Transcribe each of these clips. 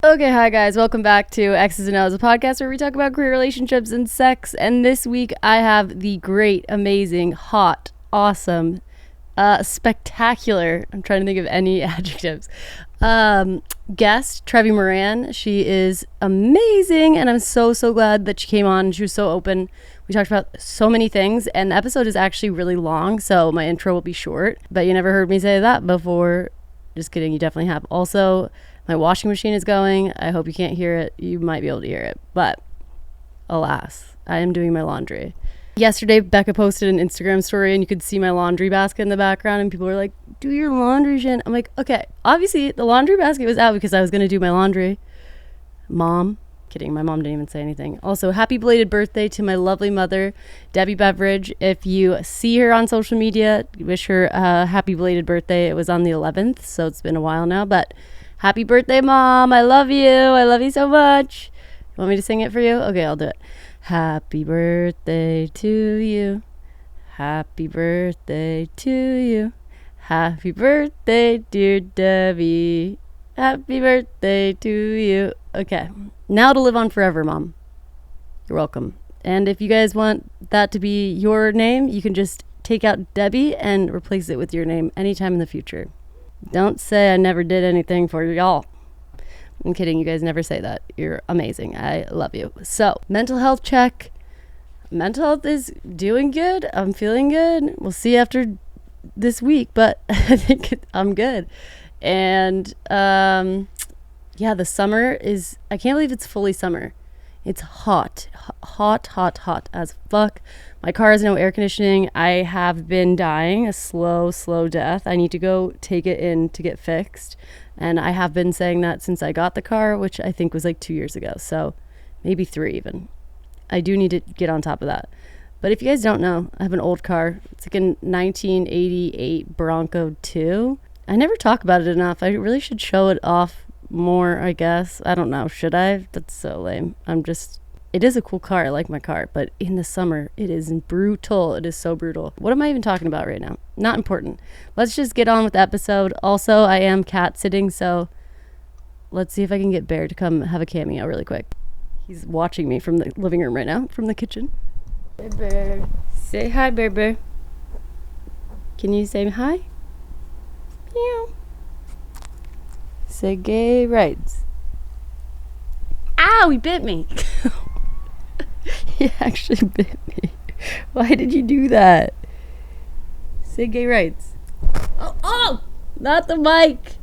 Okay, hi guys, welcome back to X's and O's, a podcast where we talk about queer relationships and sex. And this week I have the great, amazing, hot, awesome, spectacular, I'm trying to think of any adjectives, guest, Trevy Moran. She is amazing, and I'm so glad that she came on. She was so open. We talked about so many things, and the episode is actually really long, so my intro will be short. But you never heard me say that before. Just kidding, you definitely have. Also, my washing machine is going. I hope you can't hear it. You might be able to hear it. But alas, I am doing my laundry. Yesterday, Becca posted an Instagram story and you could see my laundry basket in the background and people were like, do your laundry, Jen. I'm like, okay, obviously the laundry basket was out because I was going to do my laundry. Mom. Kidding, my mom didn't even say anything. Also, happy belated birthday to my lovely mother, Debbie Beveridge. If you see her on social media, wish her a happy belated birthday. It was on the 11th, so it's been a while now, but happy birthday, Mom. I love you. I love you so much. You want me to sing it for you? Okay, I'll do it. Happy birthday to you. Happy birthday to you. Happy birthday, dear Debbie. Happy birthday to you. Okay. Now to live on forever, Mom. You're welcome. And if you guys want that to be your name, you can just take out Debbie and replace it with your name anytime in the future. Don't say I never did anything for y'all. I'm kidding. You guys never say that. You're amazing. I love you. So, mental health check. Mental health is doing good. I'm feeling good. We'll see after this week, but I think I'm good. And, yeah, the summer is, I can't believe it's fully summer. It's hot as fuck. My car has no air conditioning. I have been dying a slow death. I need to go take it in to get fixed. And I have been saying that since I got the car, which I think was like 2 years ago. So maybe 3 even. I do need to get on top of that. But if you guys don't know, I have an old car. It's like a 1988 Bronco 2. I never talk about it enough. I really should show it off more, I guess. I don't know. Should I? That's so lame. It is a cool car. I like my car. But in the summer, it is brutal. It is so brutal. What am I even talking about right now? Not important. Let's just get on with the episode. Also, I am cat sitting, so let's see if I can get Bear to come have a cameo really quick. He's watching me from the living room right now, from the kitchen. Bear, Bear. Say hi, Bear, Bear. Can you say hi? Meow. Say gay rights. Ow, he bit me. He actually bit me. Why did you do that? Say gay rights. Oh, not the mic.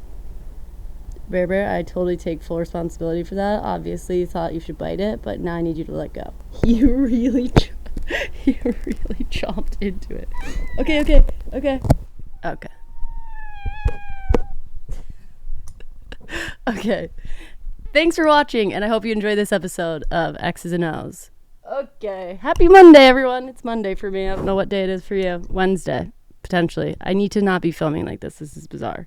Bear, I totally take full responsibility for that. Obviously, you thought you should bite it, but now I need you to let go. You really chomped into it. Okay. Okay. Thanks for watching, and I hope you enjoy this episode of X's and O's. Okay. Happy Monday, everyone. It's Monday for me. I don't know what day it is for you. Wednesday, potentially. I need to not be filming like this. This is bizarre.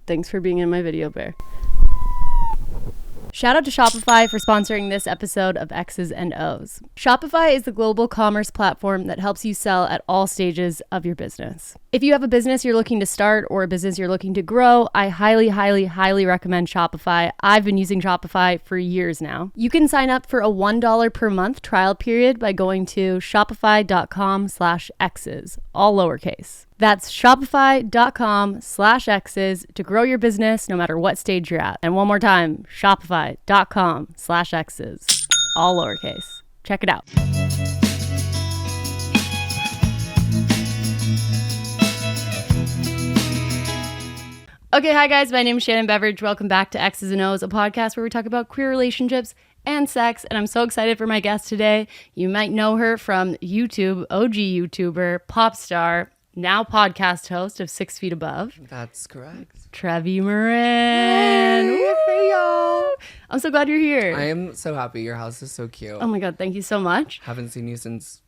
Thanks for being in my video, Bear. Shout out to Shopify for sponsoring this episode of X's and O's. Shopify is the global commerce platform that helps you sell at all stages of your business. If you have a business you're looking to start or a business you're looking to grow, I highly recommend Shopify. I've been using Shopify for years now. You can sign up for a $1 per month trial period by going to shopify.com/X's, all lowercase. That's shopify.com/X's to grow your business no matter what stage you're at. And one more time, shopify.com/X's, all lowercase. Check it out. Okay, hi guys, my name is Shannon Beveridge. Welcome back to X's and O's, a podcast where we talk about queer relationships and sex, and I'm so excited for my guest today. You might know her from YouTube, OG YouTuber, pop star, now podcast host of 6 Feet Above. That's correct. Trevy Moran. Hey y'all. I'm so glad you're here. I am so happy. Your house is so cute. Oh my God, thank you so much. Haven't seen you since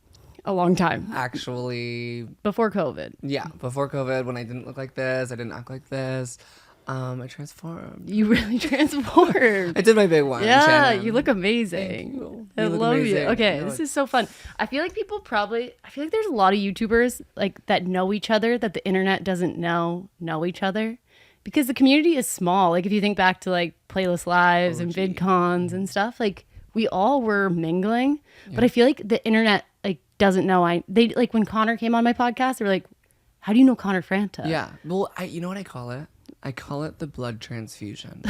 a long time. Actually, before COVID. Yeah, before COVID, when I didn't look like this, I didn't act like this. I transformed. You really transformed. I did my big one. Yeah, Shannon. You look amazing. Thank you. I love you. Okay, this is so fun. I feel like there's a lot of YouTubers like that know each other that the internet doesn't know each other. because the community is small. Like if you think back to like Playlist Lives and VidCons and stuff, like we all were mingling. Yeah. But I feel like the internet like doesn't know. They like when Connor came on my podcast, they were like, "How do you know Connor Franta?" Yeah. Well, you know what I call it? I call it the blood transfusion.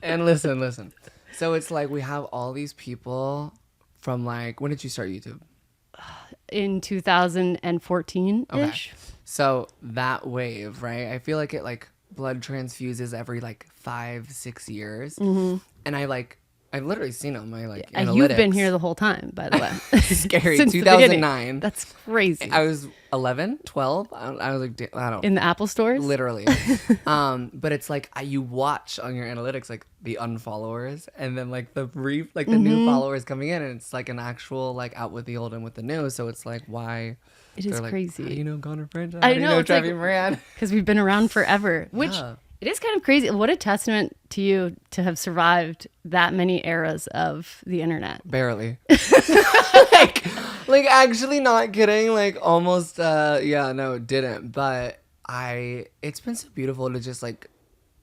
And listen. So it's like we have all these people from like, when did you start YouTube? In 2014-ish. Okay. So that wave, right? I feel like it like blood transfuses every like 5-6 years. Mm-hmm. And I've literally seen on my like analytics. You've been here the whole time, by the way. Scary. 2009. That's crazy. I was 11, 12. I was like, I don't. In the Apple stores? Literally. But it's like you watch on your analytics like the unfollowers and then like the new followers coming in, and it's like an actual like out with the old and with the new. So it's like why. It is crazy. How do you know Connor Franta? I know Trevy Moran? Because we've been around forever, which. Yeah. It is kind of crazy. What a testament to you to have survived that many eras of the internet. Barely. like actually not kidding. Like almost, it didn't. But it's been so beautiful to just like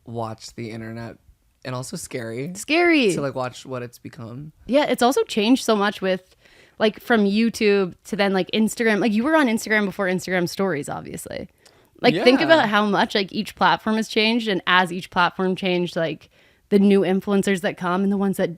watch the internet, and also scary. Scary. To like watch what it's become. Yeah, it's also changed so much with like from YouTube to then like Instagram. Like you were on Instagram before Instagram stories, obviously. Like, think about how much, like, each platform has changed. And as each platform changed, like, the new influencers that come and the ones that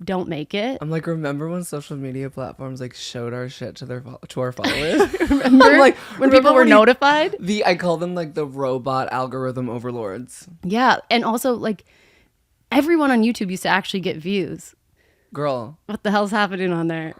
don't make it. I'm like, remember when social media platforms, like, showed our shit to our followers? Remember? Like, when people were notified? I call them, like, the robot algorithm overlords. Yeah. And also, like, everyone on YouTube used to actually get views. Girl. What the hell's happening on there?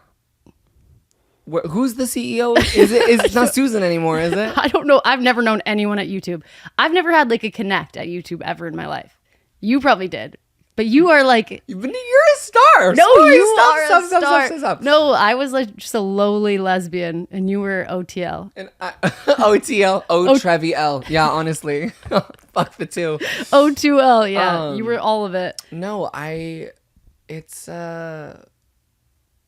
Who's the CEO? It's not Susan anymore, is it? I don't know. I've never known anyone at YouTube. I've never had like a connect at YouTube ever in my life. You probably did. But you are like... You're a star. No, you are a star. Stop. No, I was like just a lowly lesbian and you were OTL. And OTL, Trevy L. Yeah, honestly. Fuck the two. O2L, yeah. You were all of it. No,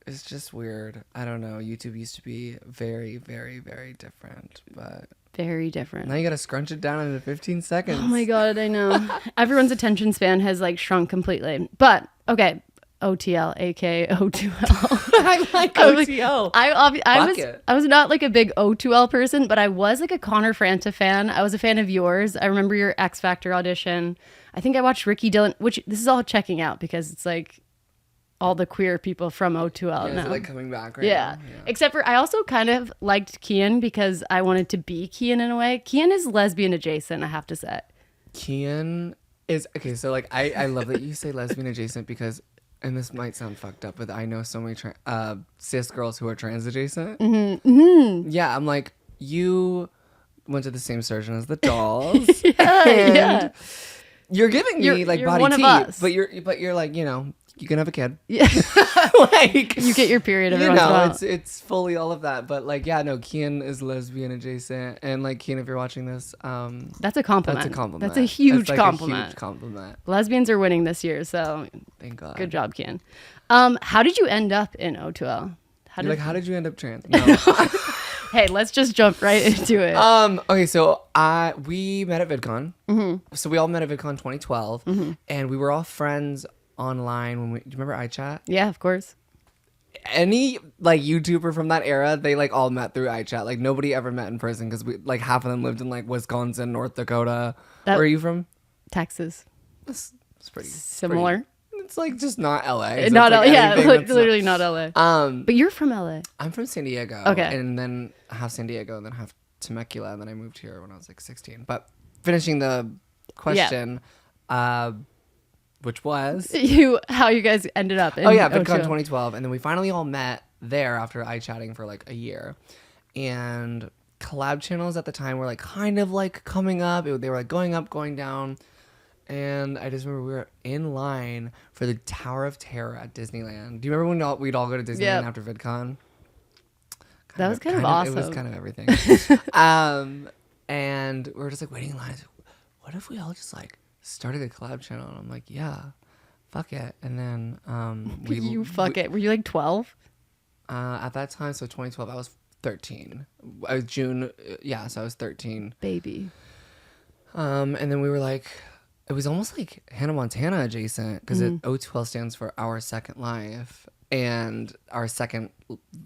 it's just weird. I don't know. YouTube used to be very, very, very different, but... Very different. Now you gotta scrunch it down into 15 seconds. Oh my God, I know. Everyone's attention span has like shrunk completely. But, okay, OTL, aka O2L. I like OTL. I was not like a big O2L person, but I was like a Connor Franta fan. I was a fan of yours. I remember your X Factor audition. I think I watched Ricky Dillon, which this is all checking out because it's like... all the queer people from O2L now. Like coming back right now. Yeah. Except for I also kind of liked Kian because I wanted to be Kian in a way. Kian is lesbian adjacent, I have to say. Kian is... Okay, so like I love that you say lesbian adjacent because, and this might sound fucked up, but I know so many cis girls who are trans adjacent. Mm-hmm. Mm-hmm. Yeah, I'm like, you went to the same surgeon as the dolls. Yeah. You're giving me like you're body one tea, of us. but you're like, you know, you can have a kid. Yeah. Like you get your period every once in a while. It's fully all of that. But like, yeah, no, Kian is lesbian adjacent. And like, Kian, if you're watching this, that's a compliment. That's a compliment. That's a huge compliment. A huge compliment. Lesbians are winning this year, so thank God. Good job, Kian. How did you end up in O2L? How did you end up trans? No. Hey, let's just jump right into it. Okay, so we met at VidCon. Mm-hmm. So we all met at VidCon 2012, mm-hmm. and we were all friends online when do you remember iChat? Yeah, of course. Any like YouTuber from that era, they like all met through iChat. Like nobody ever met in person because we like half of them lived in like Wisconsin, North Dakota. Where are you from? Texas. It's pretty similar. It's like just not LA. It's not LA. Yeah, literally not LA. But you're from LA. I'm from San Diego. Okay. And then half San Diego, and then half Temecula, and then I moved here when I was like 16. But finishing the question, which was how you guys ended up in VidCon 2012, and then we finally all met there after chatting for like a year, and collab channels at the time were like kind of like coming up. They were like going up, going down. And I just remember we were in line for the Tower of Terror at Disneyland. Do you remember when we'd all go to Disneyland after VidCon? That was kind of awesome. It was kind of everything. And we were just like waiting in line. What if we all just like started a collab channel? And I'm like, yeah, fuck it. And then Were you like 12? At that time, so 2012, I was 13. I was June. So I was 13. Baby. And then we were like, it was almost like Hannah Montana adjacent because O2L stands for Our Second Life. And Our Second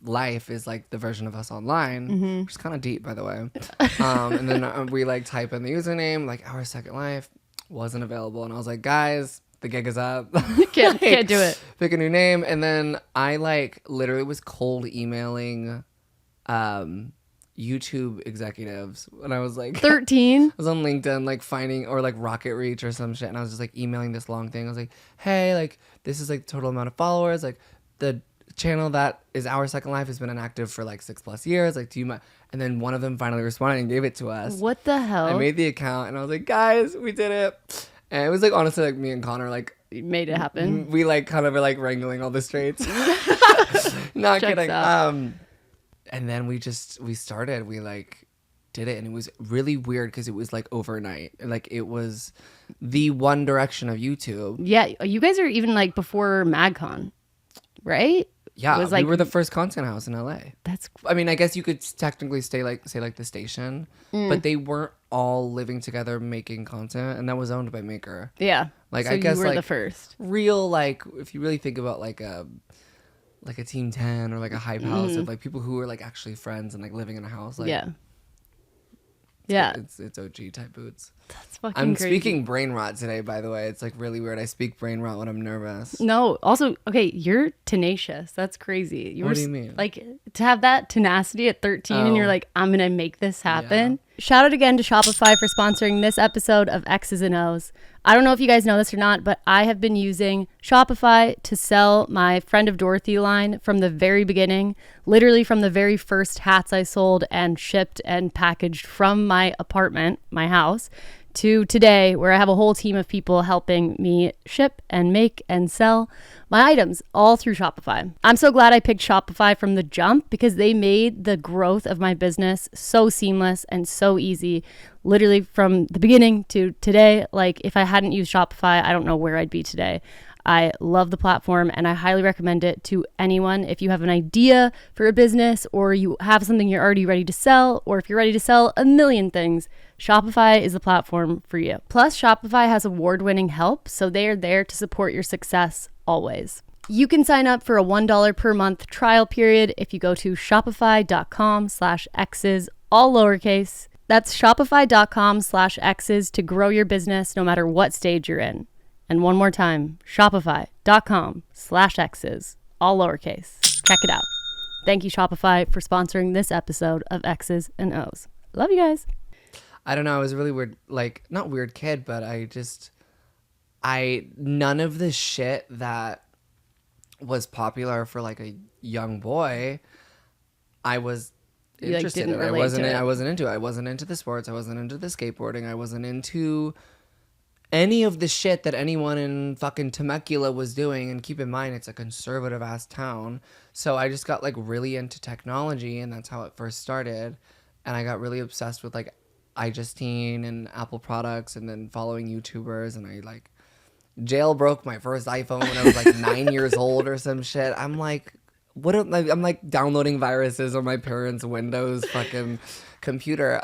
Life is like the version of us online, which is kind of deep, by the way. And then we like type in the username, like Our Second Life wasn't available. And I was like, guys, the gig is up. Can't do it. Pick a new name. And then I like literally was cold emailing YouTube executives when I was like 13. I was on LinkedIn like finding or like Rocket Reach or some shit, and I was just like emailing this long thing. I was like, hey, like this is like the total amount of followers, like the channel that is Our Second Life has been inactive for like 6+ years, like do you mind? And then one of them finally responded and gave it to us. What the hell? I made the account and I was like, guys, we did it. And it was like honestly like me and Connor like You made it happen. we like kind of were like wrangling all the straits. Not Checks kidding. out. And then we started, we like did it, and it was really weird because it was like overnight. Like it was the one direction of YouTube. Yeah, you guys are even like before MagCon, right? Yeah, It was like, we were the first content house in LA. that's I mean, I guess you could technically say like the station, but they weren't all living together making content, and that was owned by Maker. yeah. Like So I guess you were like the first. real like if you really think about like a Team 10 or like a hype house of like people who are like actually friends and like living in a house. Like, Yeah. Yeah. It's OG type boots. That's fucking I'm crazy. speaking brain rot today, by the way. It's like really weird. I speak brain rot when I'm nervous. No, also, okay, you're tenacious. That's crazy. What do you mean? Like, to have that tenacity at 13 and you're Oh. like, I'm going to make this happen. Shout out again to Shopify for sponsoring this episode of X's and O's. I don't know if you guys know this or not, but I have been using Shopify to sell my Friend of Dorothy line from the very beginning, literally from the very first hats I sold and shipped and packaged from my apartment, my house, to today, where I have a whole team of people helping me ship and make and sell my items all through Shopify. I'm so glad I picked Shopify from the jump because they made the growth of my business so seamless and so easy, literally from the beginning to today. Like if I hadn't used Shopify, I don't know where I'd be today. I love the platform and I highly recommend it to anyone. If you have an idea for a business or you have something you're already ready to sell, or if you're ready to sell a million things, Shopify is the platform for you. Plus, Shopify has award-winning help, so they are there to support your success always. You can sign up for a $1 per month trial period if you go to shopify.com/x's, all lowercase. That's shopify.com/x's to grow your business no matter what stage you're in. And one more time, shopify.com/x's, all lowercase. Check it out. Thank you, Shopify, for sponsoring this episode of X's and O's. Love you guys. I don't know. I was a really weird, like, not weird kid, but none of the shit that was popular for like a young boy, I was You, like, interested didn't in. relate to it. I wasn't into it. I wasn't into the sports. I wasn't into the skateboarding. I wasn't into any of the shit that anyone in fucking Temecula was doing. And keep in mind, it's a conservative ass town. So I just got like really into technology, and that's how it first started. And I got really obsessed with like iJustine and Apple products, and then following YouTubers. And I like jailbroke my first iPhone when I was like 9 years old or some shit. I'm like, I'm like downloading viruses on my parents' Windows fucking computer.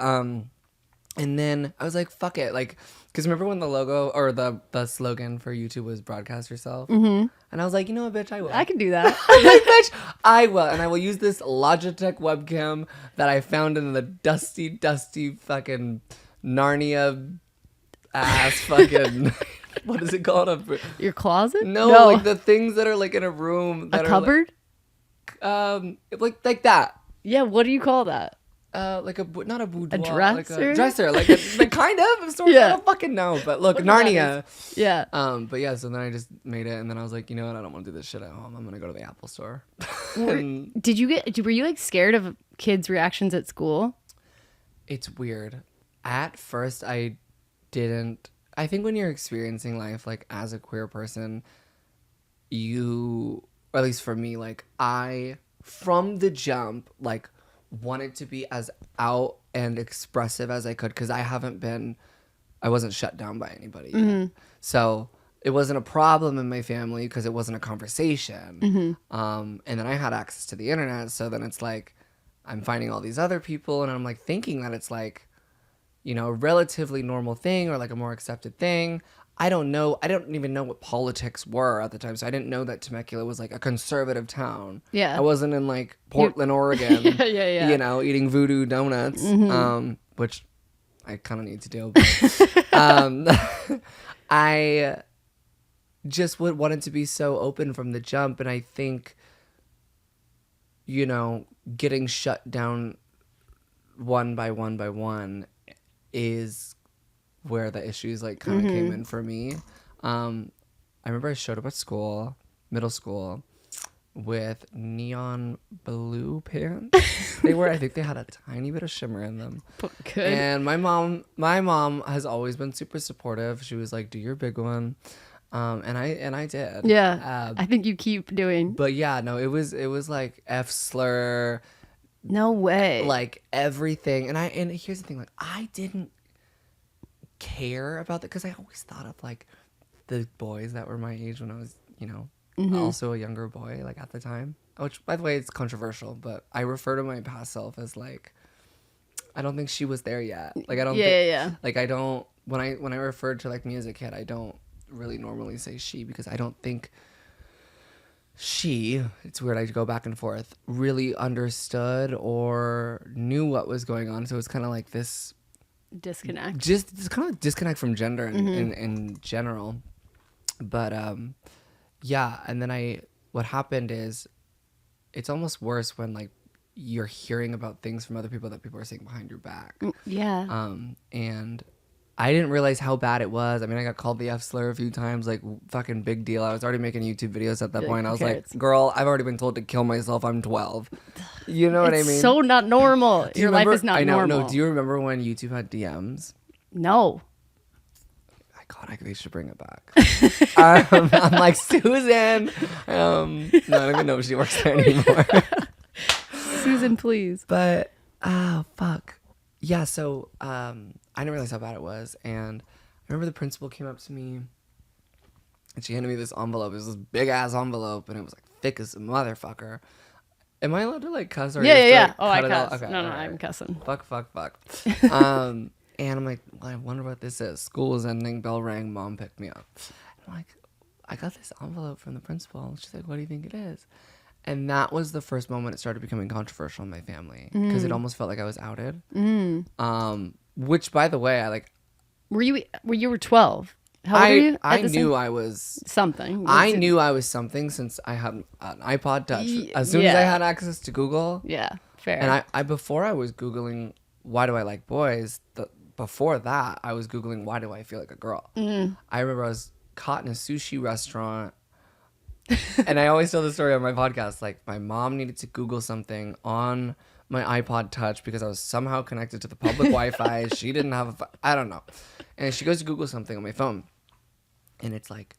And then I was like, fuck it. Like, because remember when the logo or the slogan for YouTube was broadcast yourself? Mm-hmm. And I was like, you know what, bitch, I will. I can do that. I'm like, bitch, I will. And I will use this Logitech webcam that I found in the dusty fucking Narnia ass fucking, what is it called? Your closet? No, like the things that are like in a room. That a cupboard? Like that. Yeah, what do you call that? Like not a boudoir, dresser? like a dresser, like kind of. Sort of. Yeah. I don't fucking know, but look, What that Narnia. Yeah. But yeah, so then I just made it, and then I was like, you know what? I don't want to do this shit at home. I'm gonna go to the Apple store. Were you like scared of kids' reactions at school? It's weird. At first, I didn't. I think when you're experiencing life, like as a queer person, or at least for me, like I, from the jump, like wanted to be as out and expressive as I could, because I wasn't shut down by anybody yet. Mm-hmm. So it wasn't a problem in my family because it wasn't a conversation. Mm-hmm. And then I had access to the internet, so then it's like I'm finding all these other people, and I'm like thinking that it's like, you know, a relatively normal thing or like a more accepted thing. I don't know. I don't even know what politics were at the time. So I didn't know that Temecula was like a conservative town. Yeah. I wasn't in like Portland, Oregon, yeah. you know, eating voodoo donuts, which I kind of need to do. But, I just wanted to be so open from the jump. And I think, you know, getting shut down one by one is where the issues like kind of came in for me. I remember I showed up at school, middle school, with neon blue pants. I think they had a tiny bit of shimmer in them. Good. And my mom has always been super supportive. She was like, "Do your big one," and I did. Yeah, I think you keep doing. But yeah, no, it was like F slur. No way. Like everything, and here's the thing, like I didn't care about that because I always thought of like the boys that were my age when I was, you know, also a younger boy like at the time. Which, by the way, it's controversial, but I refer to my past self as like, I don't think she was there yet. Like I don't. Yeah. Like I don't when I refer to like me as a kid, I don't really normally say she because I don't think she, it's weird, I go back and forth, really understood or knew what was going on. So it's kind of like this disconnect. Just this kind of disconnect from gender in general. But yeah, and then what happened is it's almost worse when like you're hearing about things from other people that people are saying behind your back. Yeah. And I didn't realize how bad it was. I mean, I got called the F slur a few times, like fucking big deal. I was already making YouTube videos at that point. I was like, girl, I've already been told to kill myself. I'm 12. You know what I mean? It's so not normal. Your life is not normal. I know. No, do you remember when YouTube had DMs? No. God, they should bring it back. I'm like, Susan. No, I don't even know if she works there anymore. Susan, please. But, oh, fuck. Yeah, so I didn't realize how bad it was. And I remember the principal came up to me and she handed me this envelope. It was this big ass envelope and it was like thick as a motherfucker. Am I allowed to like cuss or yeah. Oh, I cut cuss. Okay, no, I'm cussing. Fuck. And I'm like, well, I wonder what this is. School is ending, bell rang, mom picked me up. I'm like, I got this envelope from the principal. She's like, what do you think it is? And that was the first moment it started becoming controversial in my family because it almost felt like I was outed. Which, by the way, I like. You were 12? How old were you? I knew I was something. I knew I was something since I had an iPod Touch. As soon as I had access to Google. Yeah, fair. And I before I was Googling why do I like boys, before that I was Googling why do I feel like a girl. I remember I was caught in a sushi restaurant. And I always tell the story on my podcast. Like my mom needed to Google something on my iPod Touch because I was somehow connected to the public Wi-Fi. She didn't have I don't know. And she goes to Google something on my phone. And it's like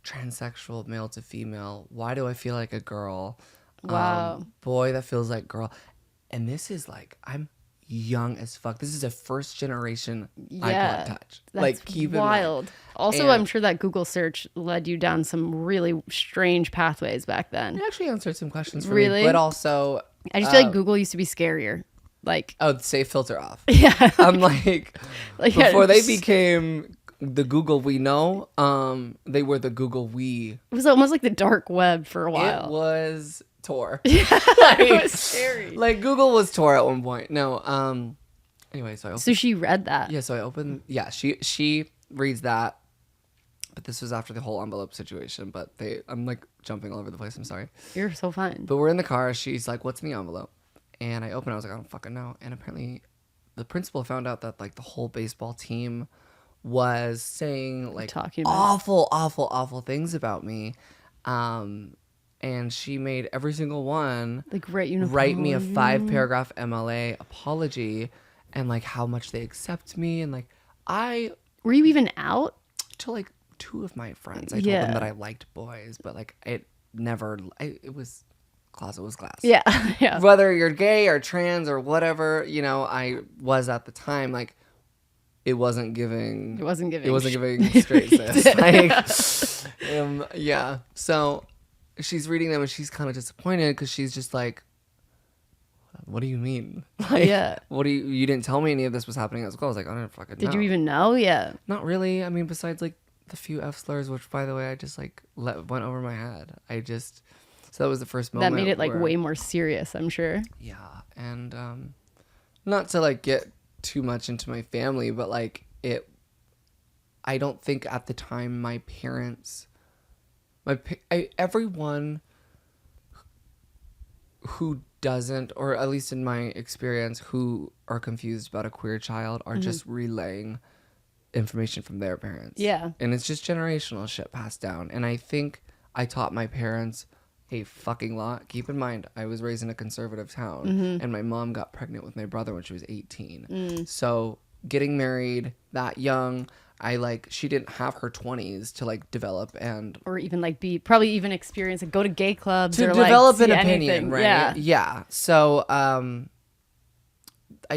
transsexual, male to female. Why do I feel like a girl? Wow. Boy that feels like girl. And this is like, I'm young as fuck. This is a first generation iPod Touch. That's like keep wild. In mind. Also, and I'm sure that Google search led you down some really strange pathways back then. It actually answered some questions for me. But also, I just feel like Google used to be scarier. Like, save filter off. Yeah. I'm like before they became the Google we know, they were the Google we. It was almost like the dark web for a while. It was Tor. Yeah, it was scary. Like Google was Tor at one point. No, anyway, so she read that. Yeah, so I opened. Yeah, she reads that. But this was after the whole envelope situation. But I'm like jumping all over the place. I'm sorry. You're so fine. But we're in the car. She's like, "What's in the envelope?" And I open it. I was like, "I don't fucking know." And apparently, the principal found out that like the whole baseball team was saying like awful things about me. And she made every single one like write me a 5-paragraph MLA apology and like how much they accept me. And like were you even out to like 2 of my friends? I told them that I liked boys, but like it was closet was glass. Yeah. Whether you're gay or trans or whatever, you know, I was at the time like it wasn't giving straight cis. Like, yeah. So she's reading them and she's kind of disappointed because she's just like, what do you mean? Like, Yeah. what do you didn't tell me any of this was happening at school. I was like, I don't fucking know. Did you even know? Yeah. Not really. I mean, besides like the few F slurs, which by the way, I just like went over my head. So that was the first moment. That made it like way more serious, I'm sure. Yeah. And not to like get too much into my family, but like I don't think at the time my parents, everyone who doesn't, or at least in my experience, who are confused about a queer child are just relaying information from their parents. Yeah. And it's just generational shit passed down. And I think I taught my parents a fucking lot. Keep in mind, I was raised in a conservative town, and my mom got pregnant with my brother when she was 18. So getting married that young, she didn't have her 20s to like develop or even like probably even experience and go to gay clubs to or develop like an opinion, anything. right? Yeah. So I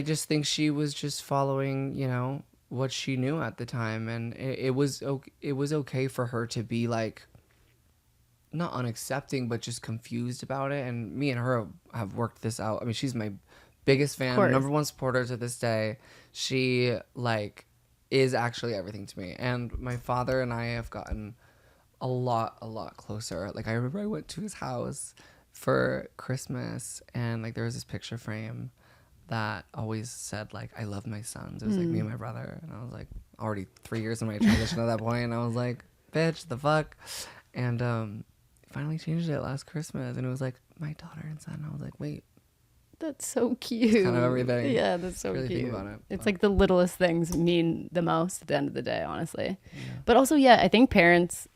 just think she was just following, what she knew at the time, and it was okay for her to be like not unaccepting, but just confused about it. And me and her have worked this out. I mean, she's my biggest fan, number one supporter to this day. She is actually everything to me. And my father and I have gotten a lot closer. Like I remember I went to his house for Christmas, and like there was this picture frame that always said like I love my sons. It was like me and my brother, and I was like already 3 years in my transition at that point, and I was like, bitch, the fuck. And finally changed it last Christmas, and it was like my daughter and son. I was like, wait, that's so cute. Kind of everything. Yeah, that's so really cute. Think about it, it's like the littlest things mean the most at the end of the day, honestly. Yeah. But also, yeah, I think parents,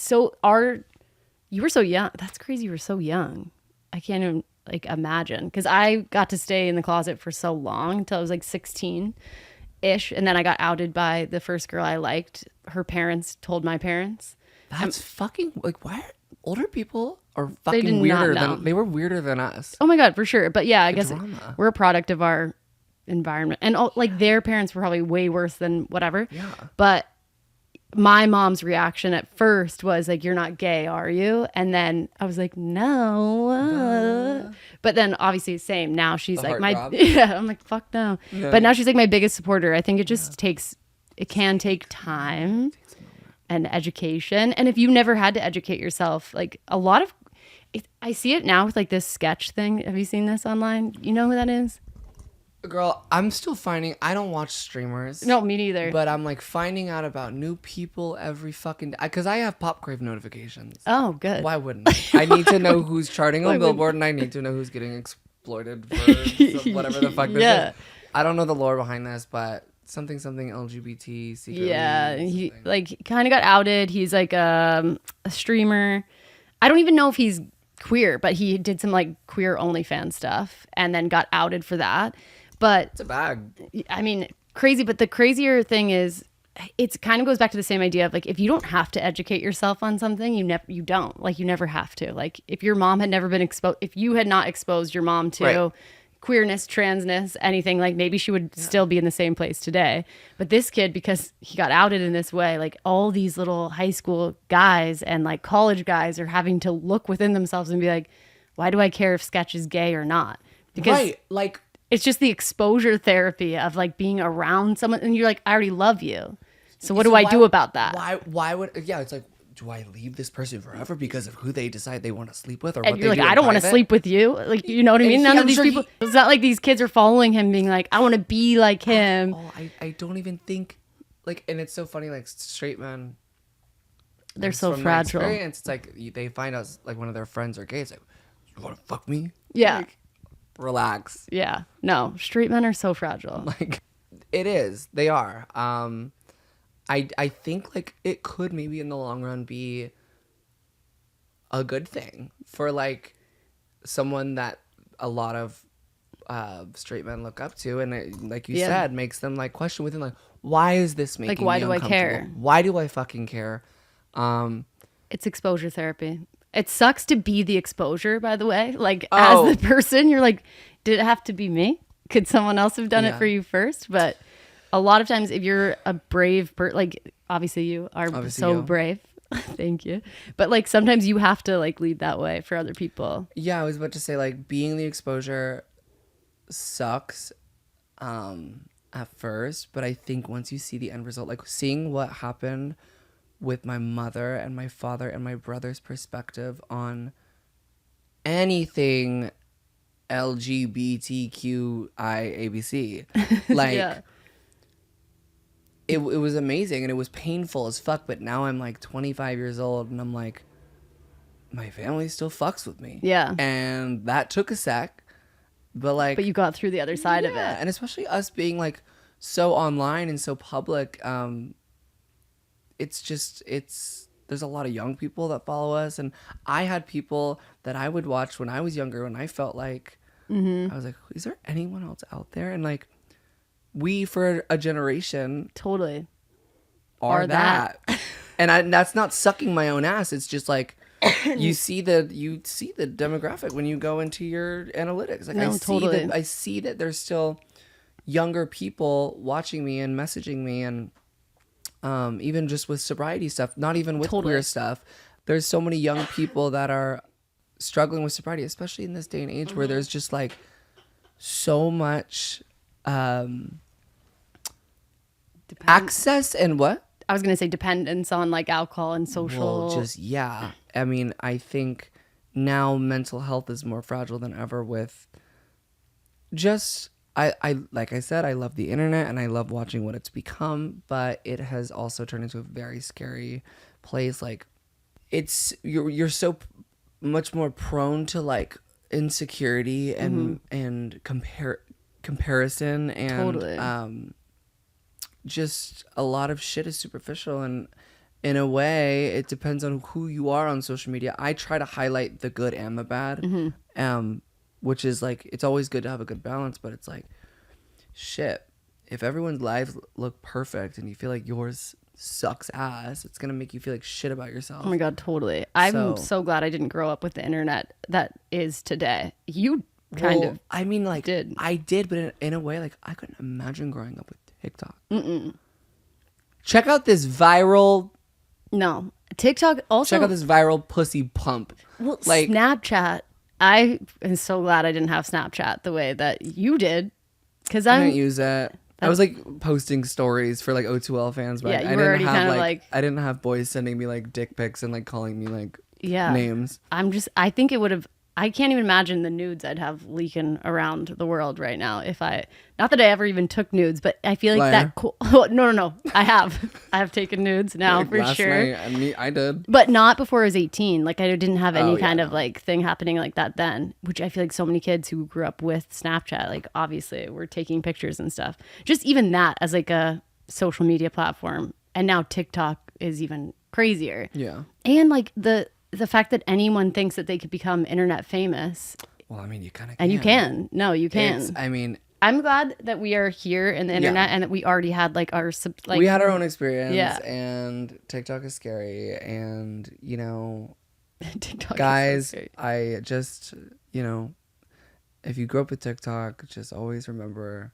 you were so young. That's crazy. You were so young. I can't even like imagine, because I got to stay in the closet for so long until I was like 16-ish, and then I got outed by the first girl I liked. Her parents told my parents. That's fucking like, why are older people are fucking weirder they were weirder than us. Oh my God, for sure. But yeah, I guess we're a product of our environment, and like their parents were probably way worse than whatever. Yeah. But my mom's reaction at first was like, "You're not gay, are you?" And then I was like, "No." But then obviously same. Now she's like yeah. I'm like, "Fuck no." Yeah. But now she's like my biggest supporter. I think it just can take time and education. And if you never had to educate yourself, like a lot of I see it now with like this sketch thing. Have you seen this online? You know who that is? Girl, I'm still finding. I don't watch streamers. No, me neither. But I'm like finding out about new people every fucking day, because I have Pop Crave notifications. Oh, good. Why wouldn't I? I need to know who's charting on Billboard, and I need to know who's getting exploited for whatever the fuck this is. I don't know the lore behind this, but something LGBT secretly. Yeah, he like kind of got outed. He's like a streamer. I don't even know if he's queer, but he did some like queer OnlyFans stuff and then got outed for that. But it's a bag. I mean, crazy. But the crazier thing is, it kind of goes back to the same idea of like, if you don't have to educate yourself on something, you never have to. Like if your mom had never been exposed, if you had not exposed your mom to queerness, transness, anything, like maybe she would still be in the same place today. But this kid, because he got outed in this way, like all these little high school guys and like college guys are having to look within themselves and be like, why do I care if Sketch is gay or not? Because like it's just the exposure therapy of like being around someone, and you're like, I already love you. So what do I do about that? Why would it's like, do I leave this person forever because of who they decide they want to sleep with, or and what you're they like, do I don't want to sleep with you. Like, you know what I mean? None of these people. It's not like these kids are following him, being like, I want to be like him. I don't even think like, and it's so funny. Like straight men, they're so fragile. It's like they find out like one of their friends are gay. It's like, you want to fuck me? Yeah. Like, relax. Yeah. No, straight men are so fragile. Like, it is. They are. I think like it could maybe in the long run be a good thing for like someone that a lot of straight men look up to, and it, like you said, makes them like question within like, why is this making me uncomfortable? Why do I care? Why do I fucking care? It's exposure therapy. It sucks to be the exposure, by the way. Like as the person, you're like, did it have to be me? Could someone else have done it for you first? But a lot of times if you're a brave like obviously you are brave. Thank you. But like sometimes you have to like lead that way for other people. Yeah, I was about to say like being the exposure sucks at first, but I think once you see the end result, like seeing what happened with my mother and my father and my brother's perspective on anything LGBTQIABC, like Yeah. it was amazing and it was painful as fuck. But now I'm like 25 years old and I'm like, my family still fucks with me. Yeah. And that took a sec, but you got through the other side of it. and especially us being like so online and so public, there's a lot of young people that follow us, and I had people that I would watch when I was younger when I felt like I was like, is there anyone else out there? And like, we for a generation Totally. are that. And that's not sucking my own ass. It's just like you see the demographic when you go into your analytics. Like, No, I see that there's still younger people watching me and messaging me, and even just with sobriety stuff, not even with queer stuff. There's so many young people that are struggling with sobriety, especially in this day and age where there's just like so much access and what? I was going to say dependence on like alcohol and social. Well, yeah. I mean, I think now mental health is more fragile than ever with just, I like I said, I love the internet and I love watching what it's become, but it has also turned into a very scary place. Like, you're so much more prone to like insecurity and comparison and just a lot of shit is superficial, and in a way it depends on who you are on social media. I try to highlight the good and the bad, which is like, it's always good to have a good balance, but it's like, shit, if everyone's lives look perfect and you feel like yours sucks ass, it's gonna make you feel like shit about yourself. Oh my god, totally. I'm so glad I didn't grow up with the internet that is today. You kind of I mean, like, did. I did, but in a way, like, I couldn't imagine growing up with TikTok. Check out this viral TikTok also. Check out this viral pussy pump. Well, like, Snapchat. I am so glad I didn't have Snapchat the way that you did, because I didn't use it. I was like posting stories for like O2L fans, but you were already kind of like I didn't have boys sending me like dick pics and like calling me like names. I think it would have. I can't even imagine the nudes I'd have leaking around the world right now if not that I ever even took nudes, but I feel like that cool. Oh, no. I have taken nudes now like for last sure. Night, I did. But not before I was 18. Like, I didn't have any kind of like thing happening like that then, which I feel like so many kids who grew up with Snapchat, like obviously were taking pictures and stuff. Just even that as like a social media platform. And now TikTok is even crazier. Yeah. And like the fact that anyone thinks that they could become internet famous. Well, I mean, you kind of can. And you can. No, you can. I'm glad that we are here in the internet and that we already had like our we had our own experience. Yeah. And TikTok is scary, and you know, TikTok guys, is so scary. I just, you know, if you grew up with TikTok, just always remember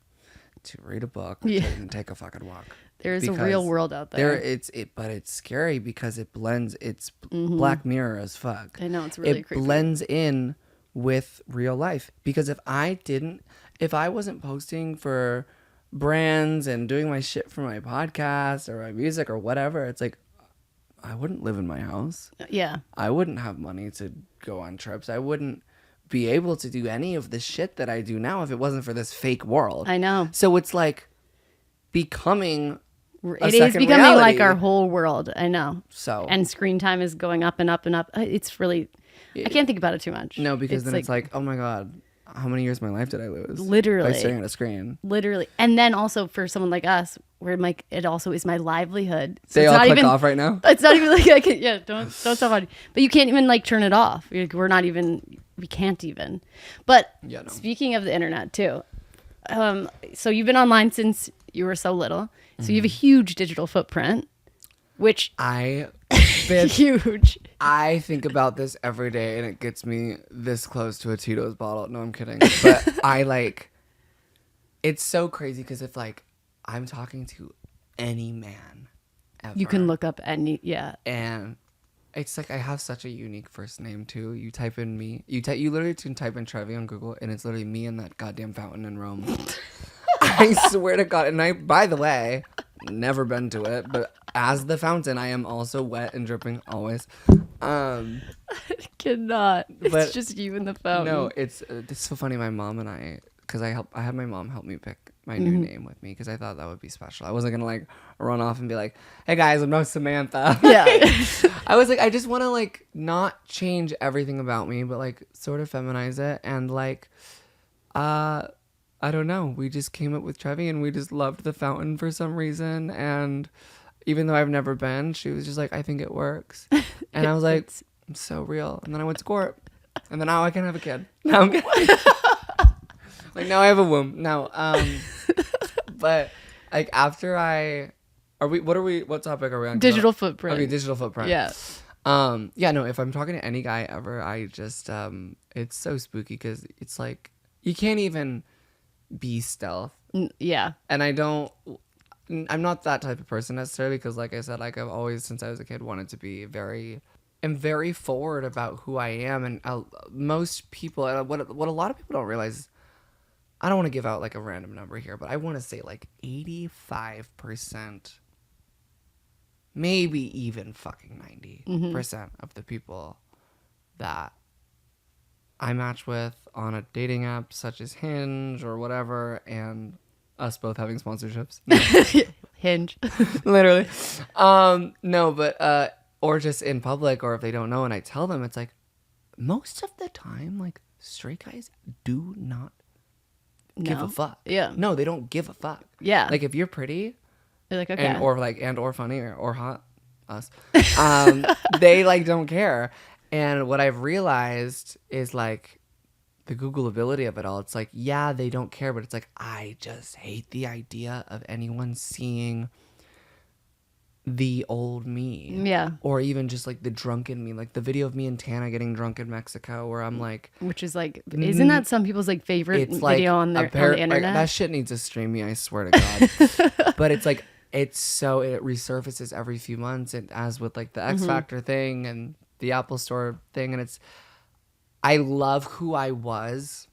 to read a book and take a fucking walk. There's a real world out there. But it's scary because it blends. It's Black Mirror as fuck. I know, it's really creepy. It blends in with real life, because if I wasn't posting for brands and doing my shit for my podcast or my music or whatever, it's like, I wouldn't live in my house. Yeah. I wouldn't have money to go on trips. I wouldn't be able to do any of the shit that I do now if it wasn't for this fake world. I know. So it's like becoming it is becoming reality. Like our whole world. I know. So, and screen time is going up and up and up. It's really, I can't think about it too much. No, because then it's like, oh my God, how many years of my life did I lose? Literally. By staring at a screen. Literally. And then also for someone like us, where like it also is my livelihood. So they all click off right now? It's not even like I can, don't stop on. But you can't even like turn it off. We can't even. But speaking of the internet too, so you've been online since you were so little. So you have a huge digital footprint, which huge. I think about this every day, and it gets me this close to a Tito's bottle. No, I'm kidding. But it's so crazy because if like I'm talking to any man ever, you can look up and It's like I have such a unique first name too. You type in me. You literally can type in Trevi on Google, and it's literally me and that goddamn fountain in Rome. I swear to God. And I, by the way, never been to it, but as the fountain, I am also wet and dripping always. Cannot. It's But just you and the fountain. no, it's so funny. My mom and I, because I had my mom help me pick my new name with me because I thought that would be special. I wasn't gonna like run off and be like, "Hey guys, I'm no Samantha." Yeah. I was like, I just want to like not change everything about me, but like sort of feminize it and like, I don't know. We just came up with Trevi and we just loved the fountain for some reason. And even though I've never been, she was just like, I think it works. And I was like, it's so real. And then I went to court. And then now I can have a kid. Now I'm kidding. Like now I have a womb. No. But like after what topic are we on? Digital footprint. Okay, digital footprint. Yeah. Yeah, no, if I'm talking to any guy ever, I just, it's so spooky because it's like, you can't even be stealth. Yeah. And I'm not that type of person necessarily because like I said, like I've always, since I was a kid, wanted to be very forward about who I am. And most people, what a lot of people don't realize, I don't want to give out like a random number here, but I want to say like 85%, maybe even fucking 90% of the people that I match with on a dating app such as Hinge or whatever, and us both having sponsorships. Hinge. Literally. No, but or just in public, or if they don't know and I tell them, it's like most of the time, like straight guys do not give a fuck. Yeah. No, they don't give a fuck. Yeah. Like if you're pretty, You're like, okay. or funny or hot, us, they like don't care. And what I've realized is like the Googleability of it all. It's like, yeah, they don't care, but it's like, I just hate the idea of anyone seeing the old me. Yeah. Or even just like the drunken me, like the video of me and Tana getting drunk in Mexico where I'm like, which is like, isn't that some people's like favorite it's video on the internet? Like, that shit needs to stream me, I swear to God. But it's like, it resurfaces every few months, and as with like the X Factor thing and the Apple Store thing, and I love who I was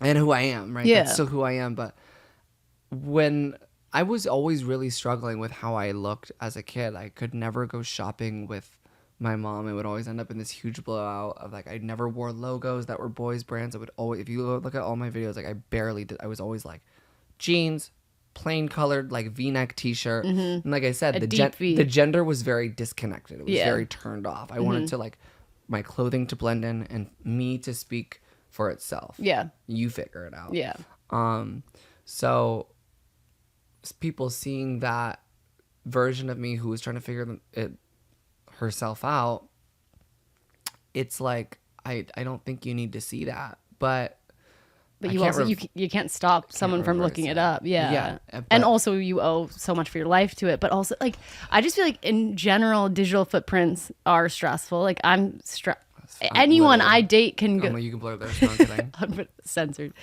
and who I am, right? Yeah. That's still who I am. But when I was always really struggling with how I looked as a kid, I could never go shopping with my mom. It would always end up in this huge blowout of like, I never wore logos that were boys brands. I would always, if you look at all my videos, like I barely did. I was always like jeans, plain colored like V-neck t-shirt. And like I said, the gender was very disconnected. It was very turned off. I wanted to like my clothing to blend in and me to speak for itself. Yeah. You figure it out. Yeah. So people seeing that version of me who was trying to figure herself out, it's like, I don't think you need to see that. But you also you can't stop someone from looking it up. Yeah. And also you owe so much for your life to it. But also like I just feel like in general digital footprints are stressful. Like I'm anyone I date can go. You can blur this. No, I'm kidding. Censored.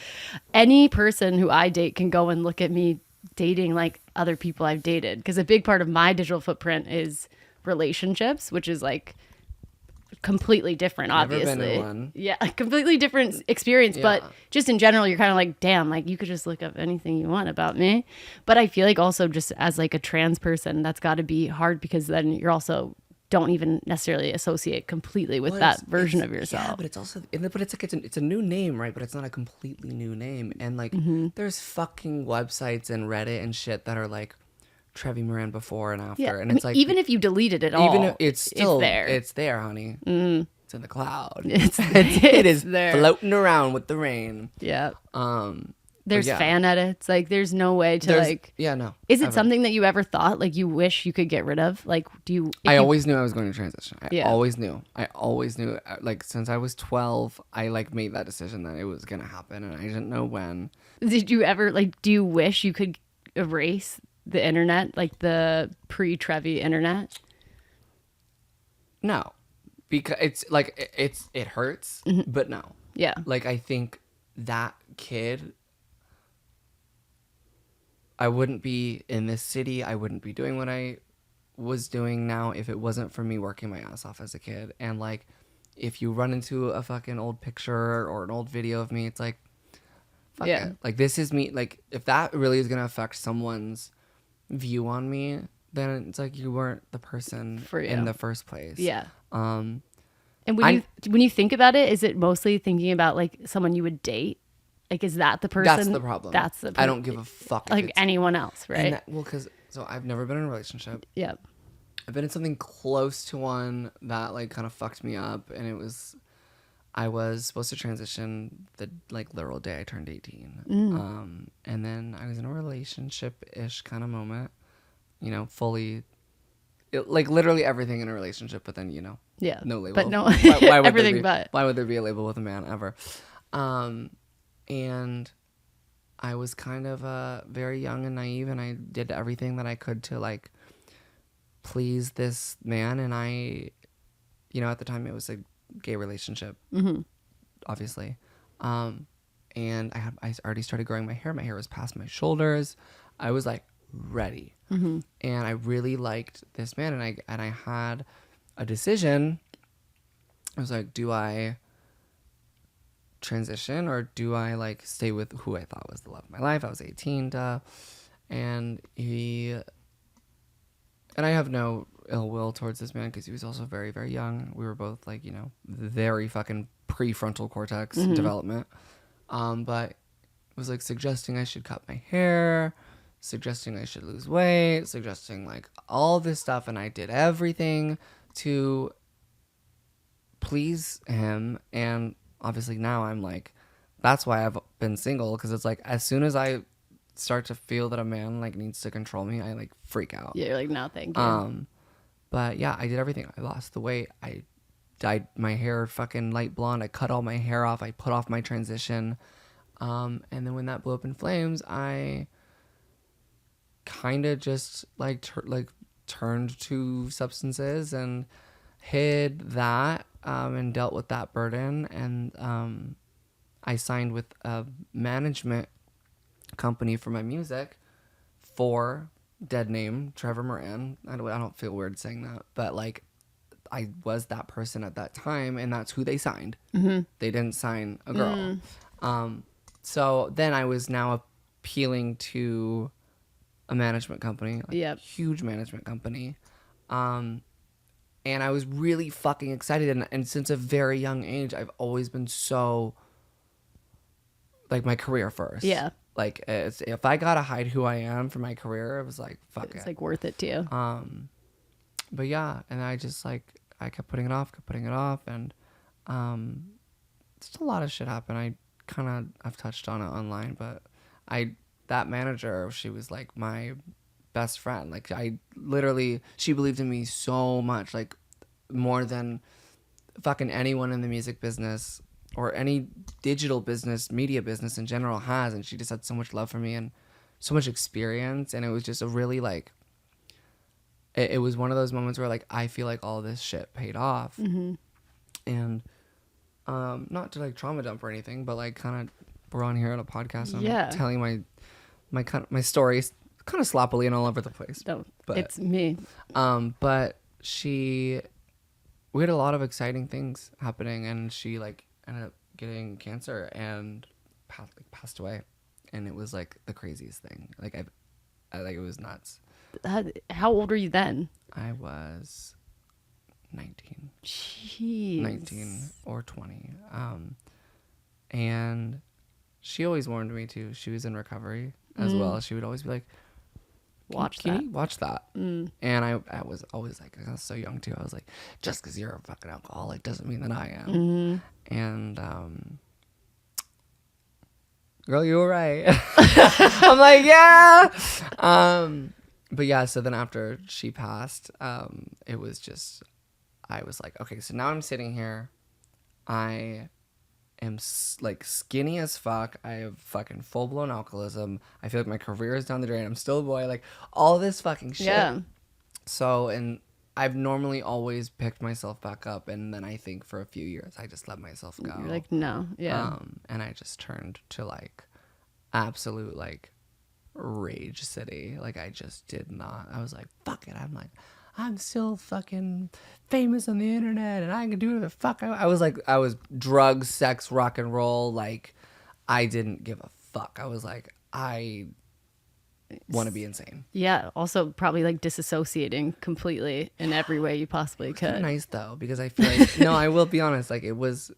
Any person who I date can go and look at me dating like other people I've dated, because a big part of my digital footprint is relationships, which is like completely different, obviously. Never been in one. Yeah, a completely different experience. But just in general, you're kind of like, damn, like you could just look up anything you want about me. But I feel like also just as like a trans person, that's got to be hard, because then you're also don't even necessarily associate completely with that version of yourself. Yeah, but it's also, but it's like it's a new name, right? But it's not a completely new name. And like, there's fucking websites and Reddit and shit that are like Trevy Moran before and after, and it's like even if you deleted it all, even if it's still there. It's there, honey. It's in the cloud. It is there, floating around with the rain. Yeah. There's fan edits. Like, there's no way to like. Yeah, no. Is it something that you ever thought like you wish you could get rid of? Like, do you? I always knew I was going to transition. I always knew. Like since I was 12, I like made that decision that it was gonna happen, and I didn't know when. Did you ever like? Do you wish you could erase the internet, like the pre-Trevi internet? No, because it's like it hurts, but no. Yeah. Like I think that kid, I wouldn't be in this city. I wouldn't be doing what I was doing now if it wasn't for me working my ass off as a kid. And like, if you run into a fucking old picture or an old video of me, it's like, fuck it. Like, this is me. Like, if that really is going to affect someone's view on me, then it's like you weren't the person in the first place. Yeah. And when you think about it, is it mostly thinking about like someone you would date? Like, is that the person? That's the problem. I don't give a fuck. Like anyone else, right? Because so I've never been in a relationship. Yeah. I've been in something close to one that like kind of fucked me up, and I was supposed to transition the like literal day I turned 18. And then I was in a relationship-ish kind of moment, you know, fully, like literally everything in a relationship, but then, you know, no label. But no, why would everything why would there be a label with a man ever? And I was kind of very young and naive, and I did everything that I could to like please this man. And I, you know, at the time it was a gay relationship, obviously. And I already started growing my hair. My hair was past my shoulders. I was like ready. And I really liked this man, and I had a decision. I was like, do I transition or do I like stay with who I thought was the love of my life? I was 18, and I have no ill will towards this man because he was also very, very young. We were both like, you know, very fucking prefrontal cortex development. But it was like suggesting I should cut my hair, suggesting I should lose weight, suggesting like all this stuff, and I did everything to please him. And obviously now I'm like, that's why I've been single, because it's like as soon as I start to feel that a man like needs to control me, I like freak out. Yeah, you're like, no, thank you. But yeah, I did everything. I lost the weight. I dyed my hair fucking light blonde. I cut all my hair off. I put off my transition. And then when that blew up in flames, I kind of just like turned to substances and hid that, and dealt with that burden. And I signed with a management company for my music for dead name Trevy Moran. I don't feel weird saying that, but like I was that person at that time, and that's who they signed. They didn't sign a girl. So then I was now appealing to a management company, like huge management company. And I was really fucking excited. And since a very young age, I've always been so like my career first. Yeah. Like if I gotta hide who I am for my career, it was like, fuck it. It's like worth it to you. But yeah, and I just like, I kept putting it off. And just a lot of shit happened. I've touched on it online, but that manager, she was like my best friend. Like she believed in me so much, like more than fucking anyone in the music business or any digital business, media business in general has. And she just had so much love for me and so much experience. And it was just a really like, it was one of those moments where like, I feel like all this shit paid off. And not to like trauma dump or anything, but like kind of we're on here on a podcast and I'm telling my stories kind of sloppily and all over the place. No, but it's me. But we had a lot of exciting things happening, and she like ended up getting cancer and passed away, and it was like the craziest thing. Like it was nuts. How old were you then? I was 19. Jeez. 19 or 20. And she always warned me too. She was in recovery as well. She would always be like, watch that. And I was always like, I was so young too. I was like, just because you're a fucking alcoholic doesn't mean that I am. And girl, you were right. I'm like, yeah. But yeah, so then after she passed, it was just, I was like, okay, so now I'm sitting here. I am like skinny as fuck. I have fucking full blown alcoholism. I feel like my career is down the drain. I'm still a boy. Like all this fucking shit. Yeah. So, and I've normally always picked myself back up, and then I think for a few years I just let myself go. You're like, no, yeah. And I just turned to like absolute like rage city. Like I just did not. I was like, fuck it. I'm still fucking famous on the internet and I can do whatever the fuck I was like, I was drugs, sex, rock and roll. Like, I didn't give a fuck. I was like, I want to be insane. Yeah. Also, probably like disassociating completely in every way you possibly could. Nice though, because I feel like no, I will be honest. Like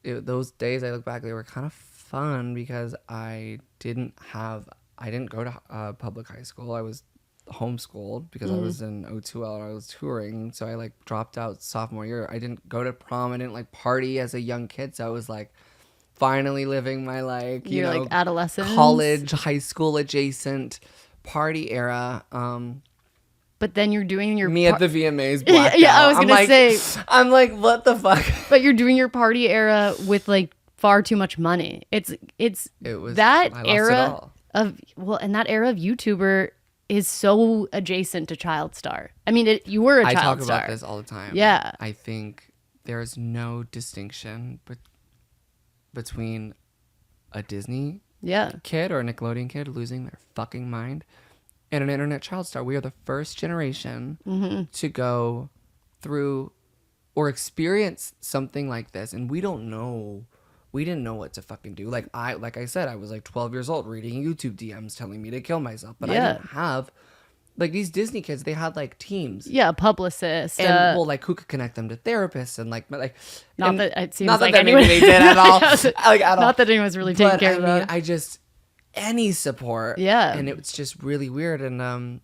those days I look back, they were kind of fun because I didn't go to public high school. I was homeschooled because I was in O2L and I was touring. So I like dropped out sophomore year. I didn't go to prom. I didn't like party as a young kid. So I was like finally living my like You're like adolescence, college, high school adjacent party era. But then you're doing your at the VMAs. Blacked yeah, out. I was gonna say. I'm like, what the fuck? But you're doing your party era with like far too much money. It was that era of and that era of YouTuber is so adjacent to child star. I mean, you were a child star. I talk about this all the time. Yeah. I think there's no distinction between a Disney kid or a Nickelodeon kid losing their fucking mind and an internet child star. We are the first generation to go through or experience something like this, and we didn't know what to fucking do. Like I said, I was like 12 years old reading YouTube DMs telling me to kill myself, but I didn't have like these Disney kids. They had like teams, a publicist, and like who could connect them to therapists and like not that it seems not like that anyone maybe they did at all, like at all. Not that anyone's really taking care of them. I just any support, and it was just really weird, and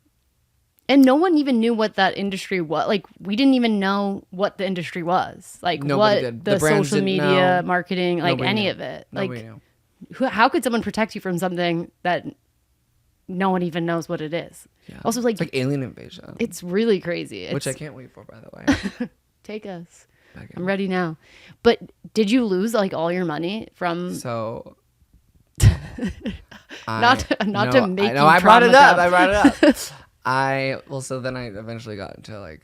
no one even knew what that industry was. Like, we didn't even know what the industry was. Like, nobody what did. the social media marketing, like nobody any knew. of it. Nobody like, knew. How could someone protect you from something that no one even knows what it is? Yeah. Also, like, it's like alien invasion. It's really crazy. Which I can't wait for, by the way. Take us. I'm ready now. But did you lose like all your money from? So. not to make you I brought it up. So then I eventually got into like,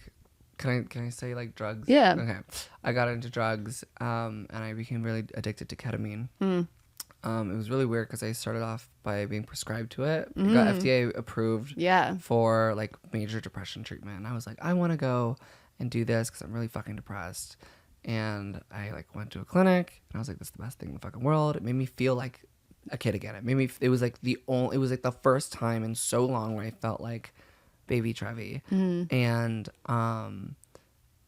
can I say like drugs? Yeah. Okay. I got into drugs, and I became really addicted to ketamine. It was really weird because I started off by being prescribed to it. It got FDA approved for like major depression treatment. And I was like, I want to go and do this because I'm really fucking depressed. And I like went to a clinic and I was like, this is the best thing in the fucking world. It made me feel like a kid again. It was like the first time in so long where I felt like baby Trevi. And I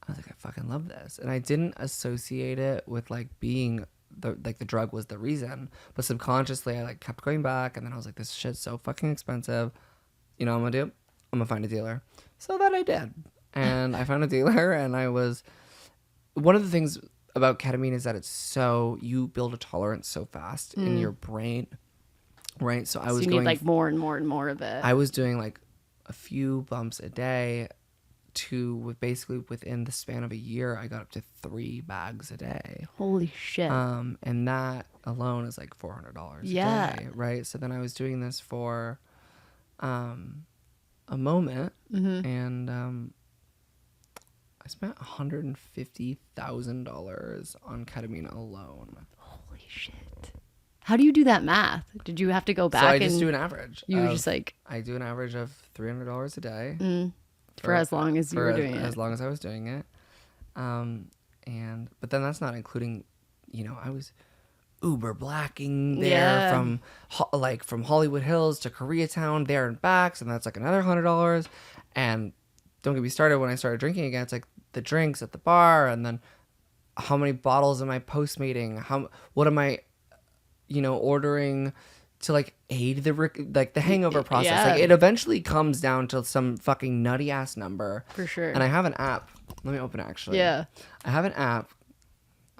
was like, I fucking love this. And I didn't associate it with like being the drug was the reason, but subconsciously I like kept going back, and then I was like, this shit's so fucking expensive. You know what I'm gonna do? I'm gonna find a dealer. So that I did. And I found a dealer, and one of the things about ketamine is that you build a tolerance so fast in your brain, right? So I was need like more and more and more of it. I was doing like a few bumps a day to basically within the span of a year, I got up to 3 bags a day. Holy shit. And that alone is like $400 a day, right? So then I was doing this for a moment, and I spent $150,000 on ketamine alone. Holy shit. How do you do that math? Did you have to go back? So I just do an average. You were just like... I do an average of $300 a day. For as long as you were doing it. As long as I was doing it. But then that's not including, I was Uber blacking there from Hollywood Hills to Koreatown, there and back. So that's like another $100. And don't get me started when I started drinking again. It's like the drinks at the bar, and then how many bottles am I postmating? What am I, ordering to like aid the hangover process? Yeah. Like it eventually comes down to some fucking nutty ass number. For sure. And I have an app. Let me open it actually. Yeah. I have an app.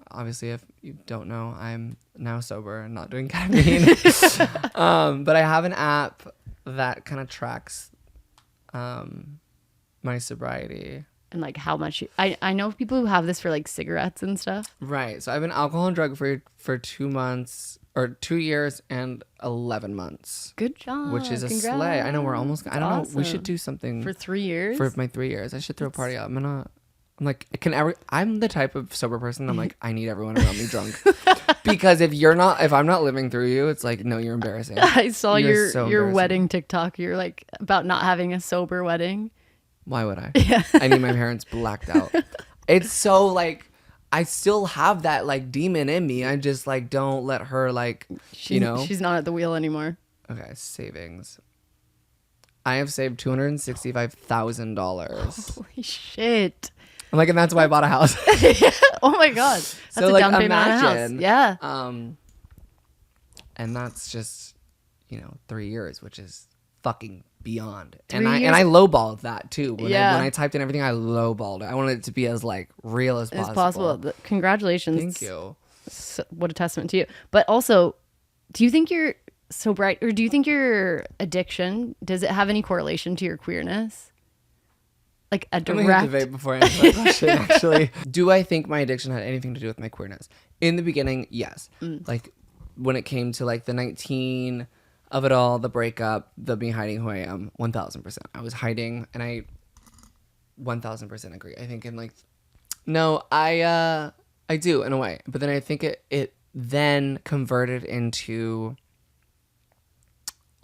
Obviously, if you don't know, I'm now sober and not doing ketamine. But I have an app that kind of tracks my sobriety. And like how much I know people who have this for like cigarettes and stuff. Right. So I've been alcohol and drug free for 2 months or 2 years and 11 months. Good job. Which is a slay. I know we're almost. I don't know. We should do something for 3 years. For my 3 years, I should throw a party out. I'm like, I'm the type of sober person. I'm like, I need everyone around me drunk, because if I'm not living through you, it's like, no, you're embarrassing. I saw your wedding TikTok. You're like about not having a sober wedding. Why would I? Yeah. I need my parents blacked out. It's so like I still have that like demon in me. I just like don't let her like She's not at the wheel anymore. Okay, savings. I have saved $265,000. Holy shit. I'm like, and that's why I bought a house. Oh my god. That's So a like down payment on a house. imagine. Yeah. And that's just 3 years, which is fucking beyond. 3 And years? I lowballed that too. When Yeah. I typed in everything, I lowballed it. I wanted it to be as like real as possible. It's possible. Congratulations. Thank you. What a testament to you. But also, do you think you're so bright, or do you think your addiction, does it have any correlation to your queerness? Like a I'm gonna direct. debate before I answer that question. Actually, do I think my addiction had anything to do with my queerness? In the beginning, yes. Like when it came to like the 19 of it all, the breakup, the me hiding who I am, 1000%. I was hiding, and I 1000% agree. I think in like, no, I do in a way, but then I think it then converted into,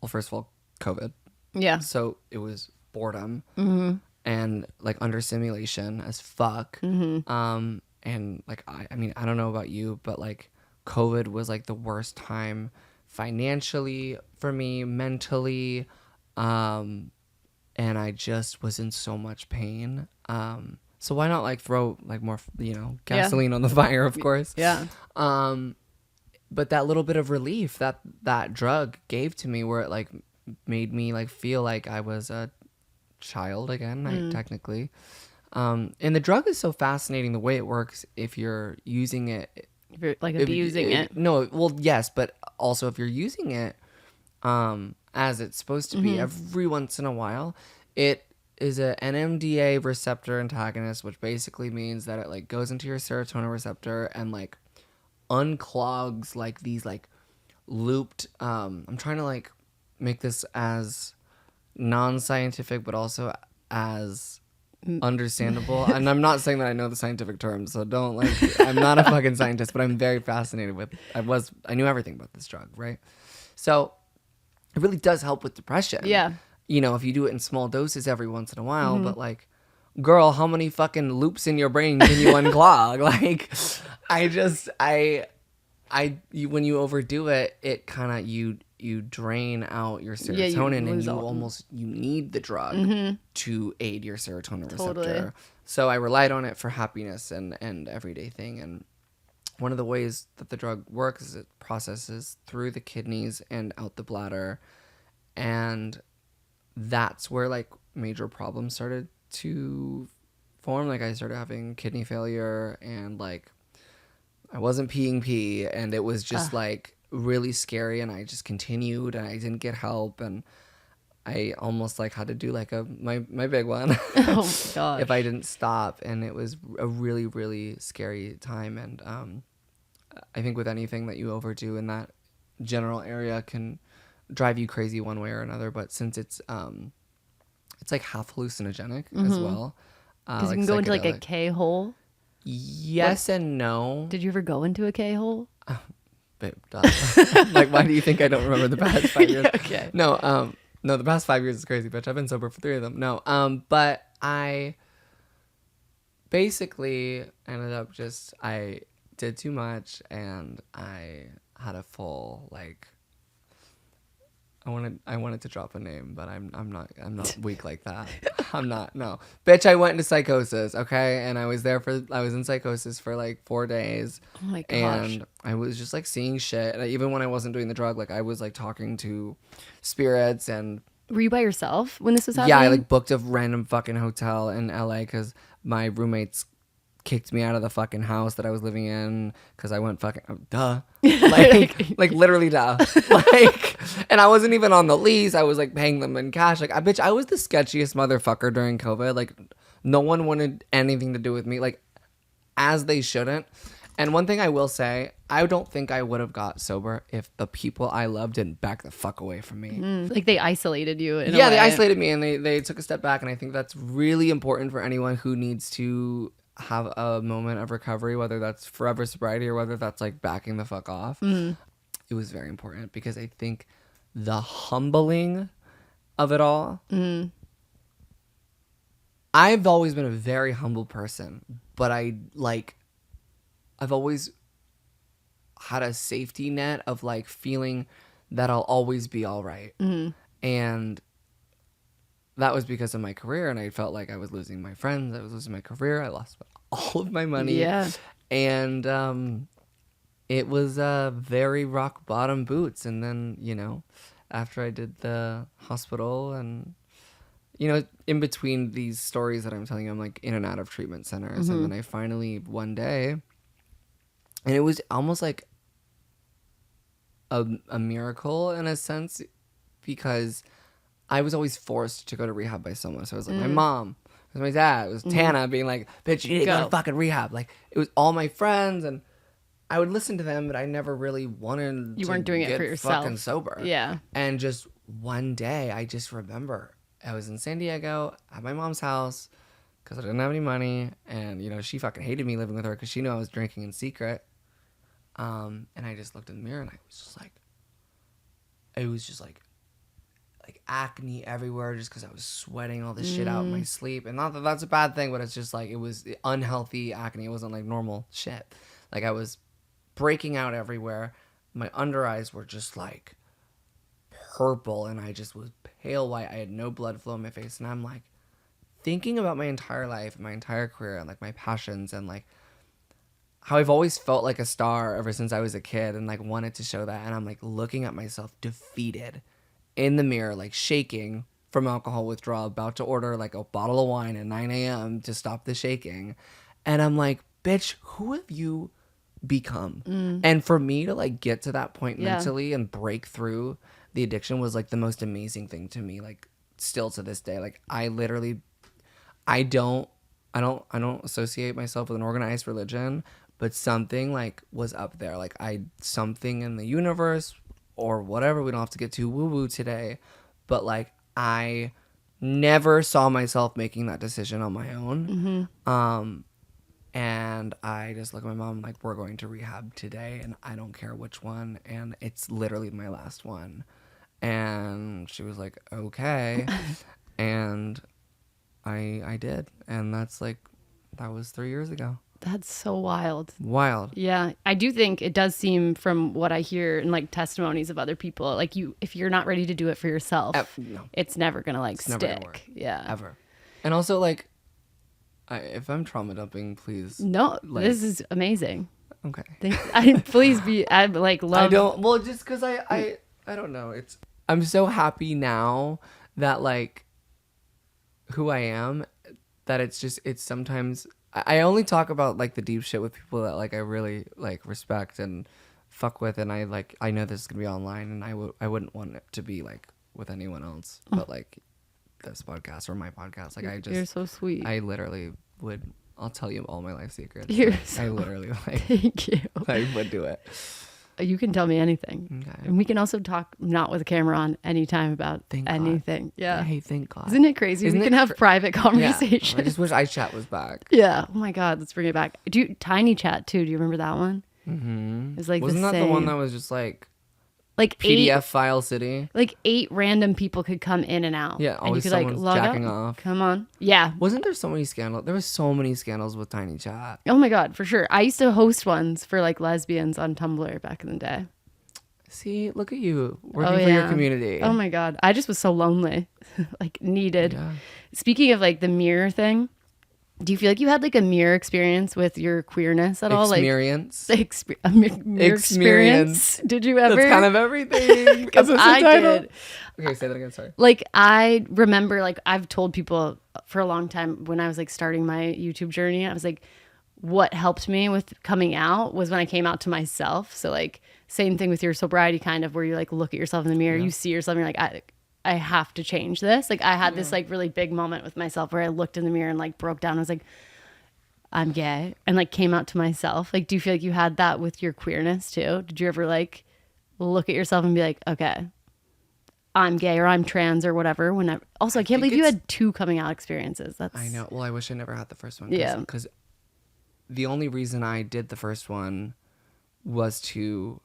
well, first of all, COVID. Yeah. So it was boredom and like under stimulation as fuck. And like I mean, I don't know about you, but like COVID was like the worst time financially for me, mentally, and I just was in so much pain. So why not like throw like more gasoline on the fire, of course. Yeah. But that little bit of relief that drug gave to me, where it like made me like feel like I was a child again, technically. And the drug is so fascinating the way it works if you're using it. If you're like abusing it. No, well, yes, but also if you're using it as it's supposed to be every once in a while, it is a NMDA receptor antagonist, which basically means that it like goes into your serotonin receptor and like unclogs like these like looped I'm trying to like make this as non-scientific but also as understandable, and I'm not saying that I know the scientific terms, so don't like I'm not a fucking scientist, but I'm very fascinated with I knew everything about this drug, right? So it really does help with depression. Yeah. If you do it in small doses every once in a while, but like, girl, how many fucking loops in your brain can you unclog? Like, when you overdo it, it kind of you drain out your serotonin, and you need the drug to aid your serotonin receptor. So I relied on it for happiness and everyday thing. And one of the ways that the drug works is it processes through the kidneys and out the bladder, and that's where like major problems started to form. Like I started having kidney failure, and like I wasn't peeing pee, and it was just like really scary, and I just continued, and I didn't get help, and I almost like had to do like my big one Oh my gosh. if I didn't stop, and it was a really, really scary time. And I think with anything that you overdo in that general area can drive you crazy one way or another, but since it's like half hallucinogenic as well, because you can go into like a K-hole. Yes and no. Did you ever go into a K-hole? Babe, like, why do you think I don't remember the past 5 years? Okay. No, the past 5 years is crazy, bitch. I've been sober for 3 of them. No, but I basically ended up I did too much, and I had a full like. I wanted to drop a name, but I'm not weak like that. I'm not. No, bitch. I went into psychosis. Okay, and I was in psychosis for like 4 days. Oh my gosh. And I was just like seeing shit. And even when I wasn't doing the drug, like I was like talking to spirits. And were you by yourself when this was happening? yeah, I like booked a random fucking hotel in LA because my roommates kicked me out of the fucking house that I was living in because I went fucking duh, like literally duh, like, and I wasn't even on the lease. I was like paying them in cash. Like, I was the sketchiest motherfucker during COVID. Like, no one wanted anything to do with me, like, as they shouldn't. And one thing I will say, I don't think I would have got sober if the people I loved didn't back the fuck away from me. Like they isolated you in a Yeah, way. they isolated me, and they took a step back, and I think that's really important for anyone who needs to have a moment of recovery, whether that's forever sobriety or whether that's like backing the fuck off. It was very important because I think the humbling of it all I've always been a very humble person, but I've always had a safety net of like feeling that I'll always be all right. And that was because of my career, and I felt like I was losing my friends, I was losing my career, I lost all of my money. Yeah. And it was very rock bottom boots. And then, after I did the hospital and, in between these stories that I'm telling you, I'm like in and out of treatment centers. And then I finally, one day, and it was almost like a miracle in a sense, because I was always forced to go to rehab by someone. So it was like my mom, it was my dad, it was Tana being like, bitch, you need to go to fucking rehab. Like, it was all my friends, and I would listen to them, but I never really wanted You weren't doing it for yourself. Fucking sober. Yeah. And just one day, I just remember I was in San Diego at my mom's house because I didn't have any money. And, she fucking hated me living with her because she knew I was drinking in secret. And I just looked in the mirror and I was just like, it was just like acne everywhere just because I was sweating all this shit out in my sleep. And not that that's a bad thing, but it's just like, it was unhealthy acne. It wasn't like normal shit. Like, I was breaking out everywhere. My under eyes were just like purple, and I just was pale white. I had no blood flow in my face. And I'm like thinking about my entire life, my entire career, and like my passions, and like how I've always felt like a star ever since I was a kid, and like wanted to show that. And I'm like looking at myself defeated in the mirror, like shaking from alcohol withdrawal, about to order like a bottle of wine at 9 a.m. to stop the shaking. And I'm like, bitch, who have you become? And for me to like get to that point mentally and break through the addiction was like the most amazing thing to me, like still to this day. Like, I literally, I don't associate myself with an organized religion, but something like was up there. Like, something in the universe or whatever, we don't have to get too woo-woo today, but like, I never saw myself making that decision on my own. And I just look at my mom like, we're going to rehab today, and I don't care which one, and it's literally my last one. And she was like, okay. And I did, and that was 3 years ago. That's so wild. Yeah, I do think it does seem, from what I hear in like testimonies of other people, like, if you're not ready to do it for yourself, no, it's never gonna like it's stick. never gonna work. Yeah, ever. And also, like, if I'm trauma dumping, please. No, like, this is amazing. Okay. Please be. I like love. I don't. Well, just because I don't know. I'm so happy now that like who I am, that it's sometimes I only talk about like the deep shit with people that like I really like respect and fuck with, and I know this is gonna be online, and I wouldn't want it to be like with anyone else, but like this podcast or my podcast. Like, you're so sweet. I literally would. I'll tell you all my life secrets. I literally like. Thank you. I would do it. You can tell me anything. Okay. And we can also talk not with a camera on anytime about anything. God. Yeah. Hey, thank God. Isn't it crazy? We can have private conversations. Yeah. I just wish iChat was back. Yeah. Oh my God. Let's bring it back. Tiny Chat too. Do you remember that one? Mm-hmm. It was like Wasn't that the one that was just like PDF file city? Like 8 random people could come in and out. Yeah. And you could like log jacking up. off. Come on. Yeah. Wasn't there so many scandals? There was so many scandals with Tiny Chat. Oh my God, for sure. I used to host ones for like lesbians on Tumblr back in the day. See, look at you working for your community. Oh my God. I just was so lonely, like needed. Yeah. Speaking of like the mirror thing, do you feel like you had like a mirror experience with your queerness at all? Experience. Like a mirror experience? Did you ever? That's kind of everything. Because I did. Okay, say that again. Sorry. Like, I remember, like, I've told people for a long time when I was like starting my YouTube journey, I was like, what helped me with coming out was when I came out to myself. So like, same thing with your sobriety, kind of, where you like look at yourself in the mirror, you see yourself, and you're like, I have to change this. Like, I had this like really big moment with myself where I looked in the mirror and like broke down. I was like, I'm gay, and like came out to myself. Like, do you feel like you had that with your queerness too? Did you ever like look at yourself and be like, okay, I'm gay or I'm trans or whatever? Also, I can't believe you had 2 coming out experiences. I know. Well, I wish I never had the first one. Yeah. Because the only reason I did the first one was to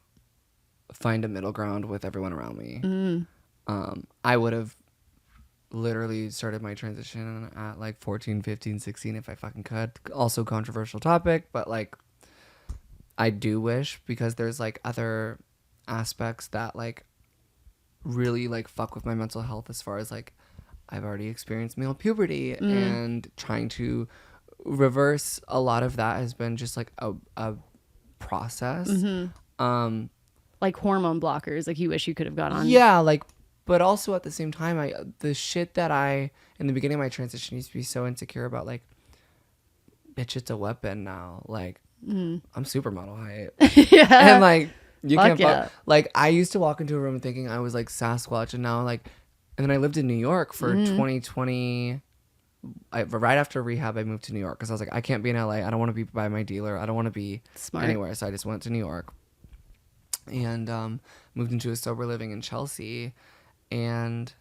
find a middle ground with everyone around me. I would have literally started my transition at like 14, 15, 16 if I fucking could. Also controversial topic, but like I do wish, because there's like other aspects that like really like fuck with my mental health, as far as like I've already experienced male puberty and trying to reverse a lot of that has been just like a process. Like hormone blockers, like you wish you could have gone on. Yeah, like, but also at the same time, the shit that in the beginning of my transition used to be so insecure about, like, bitch, it's a weapon now. Like, I'm supermodel height. Yeah. And like, you Fuck can't yeah. like, I used to walk into a room thinking I was like Sasquatch, and now like, and then I lived in New York for 2020. Right after rehab, I moved to New York because I was like, I can't be in LA. I don't want to be by my dealer. I don't want to be anywhere. So I just went to New York and moved into a sober living in Chelsea. And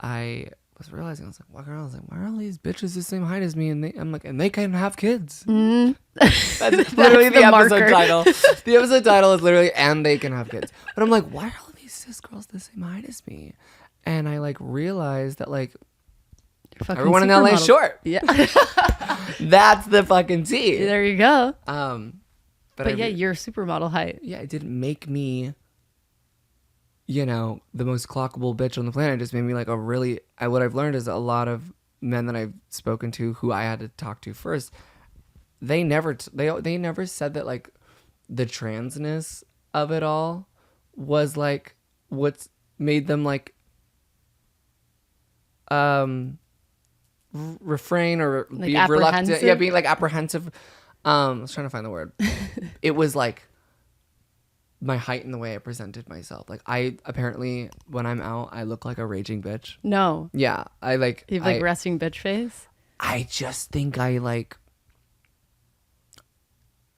I was realizing, I was like, walking around, I was like, why are all these bitches the same height as me? And I'm like, and they can have kids. That's literally the episode title. The episode title is literally, and they can have kids. But I'm like, why are all these cis girls the same height as me? And I like realized that like everyone in LA is short. Yeah. That's the fucking tea. There you go. But yeah, you're supermodel height. Yeah, it didn't make me, you know, the most clockable bitch on the planet. It just made me like what I've learned is a lot of men that I've spoken to who I had to talk to first, they never said that like the transness of it all was like what's made them like refrain or like be reluctant. Yeah, being like apprehensive. I was trying to find the word. It was like my height and the way I presented myself. Like I apparently when I'm out, I look like a raging bitch. No. Yeah, I like. You have like resting bitch face. I just think I like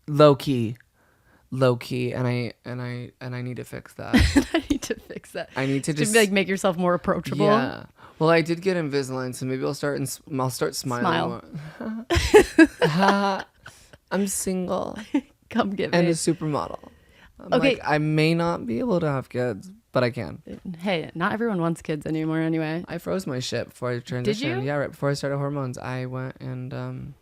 low key, and I need to fix that. I need to fix that. I need to just like make yourself more approachable. Yeah. Well, I did get Invisalign, so maybe I'll start smiling more. I'm single. Come get me. And a supermodel. Okay. Like, I may not be able to have kids, but I can. Hey, not everyone wants kids anymore anyway. I froze my shit before I transitioned. Did you? Yeah, right before I started hormones, I went and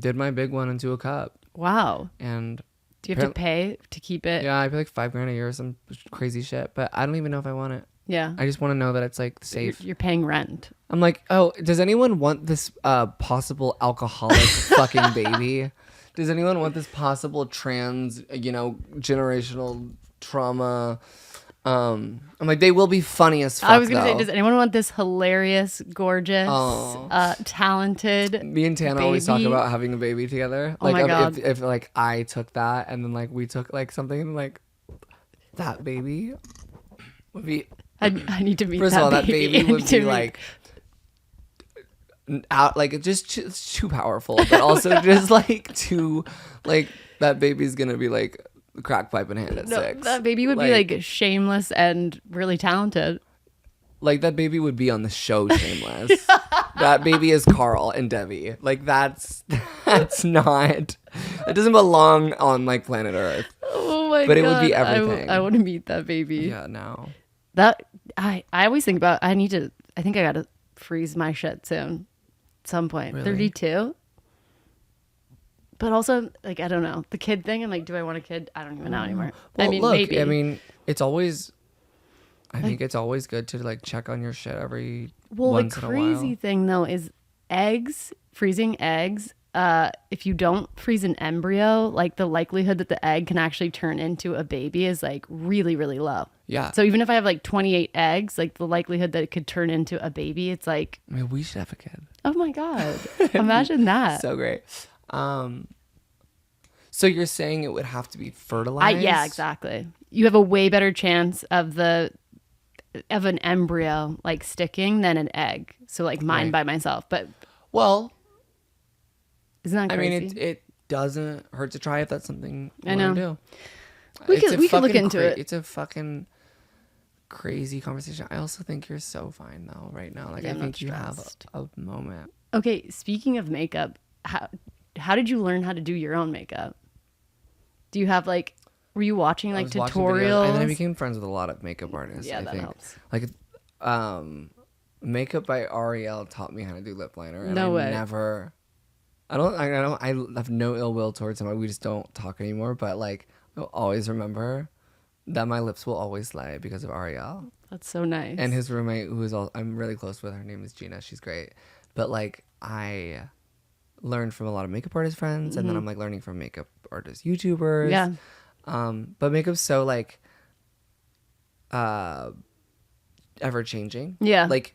did my big one into a cup. Wow. And do you have to pay to keep it? Yeah, I pay like $5,000 a year or some crazy shit, but I don't even know if I want it. Yeah. I just want to know that it's like safe. You're paying rent. I'm like, oh, does anyone want this possible alcoholic fucking baby? Does anyone want this possible trans, generational trauma? I'm like, they will be funny as fuck. I was gonna say, does anyone want this hilarious, gorgeous, talented? Me and Tana always talk about having a baby together. Oh Like, my God. if like I took that and then like we took like something and like that baby would be. I need to meet. First that of all, that baby would be like out, like just too powerful, but also just like too, like that baby's gonna be like crack pipe in hand at 6. That baby would be like shameless and really talented. Like that baby would be on the show Shameless. That baby is Carl and Debbie. Like that's not. It doesn't belong on like planet Earth. Oh my God! But it would be everything. I want to meet that baby. Yeah, no. That I always think about. I think I gotta freeze my shit soon, at some point. Really? 32. But also, like, I don't know, the kid thing. I'm like, do I want a kid? I don't even know anymore. Well, I mean, look, maybe. I mean, it's always. I think it's always good to like check on your shit every once in a while. The crazy thing though is freezing eggs. If you don't freeze an embryo, like the likelihood that the egg can actually turn into a baby is like really, really low. Yeah. So even if I have like 28 eggs, like the likelihood that it could turn into a baby, it's like, I mean, we should have a kid. oh my God, imagine that. So great. So you're saying it would have to be fertilized? Yeah, exactly. You have a way better chance of an embryo like sticking than an egg. So like mine Right. by myself, but Well, isn't that I crazy? mean, it doesn't hurt to try if that's something you I know. want to do. We could look into it. It's a fucking crazy conversation. I also think you're so fine though right now. Like Yeah, I I'm think not you have stressed. a moment. Okay, speaking of makeup, how did you learn how to do your own makeup? Do you have like, were you watching like I was watching tutorials? videos, and then I became friends with a lot of makeup artists. Yeah, I that think. helps. Like, Makeup by Ariel taught me how to do lip liner. And No way. I have no ill will towards him. We just don't talk anymore. But like, I'll always remember that my lips will always lay because of Ariel. That's so nice. And his roommate, who is I'm really close with. Her name is Gina. She's great. But like, I learned from a lot of makeup artist friends, and then I'm like learning from makeup artist YouTubers. Yeah. But makeup's so like ever changing. Yeah. Like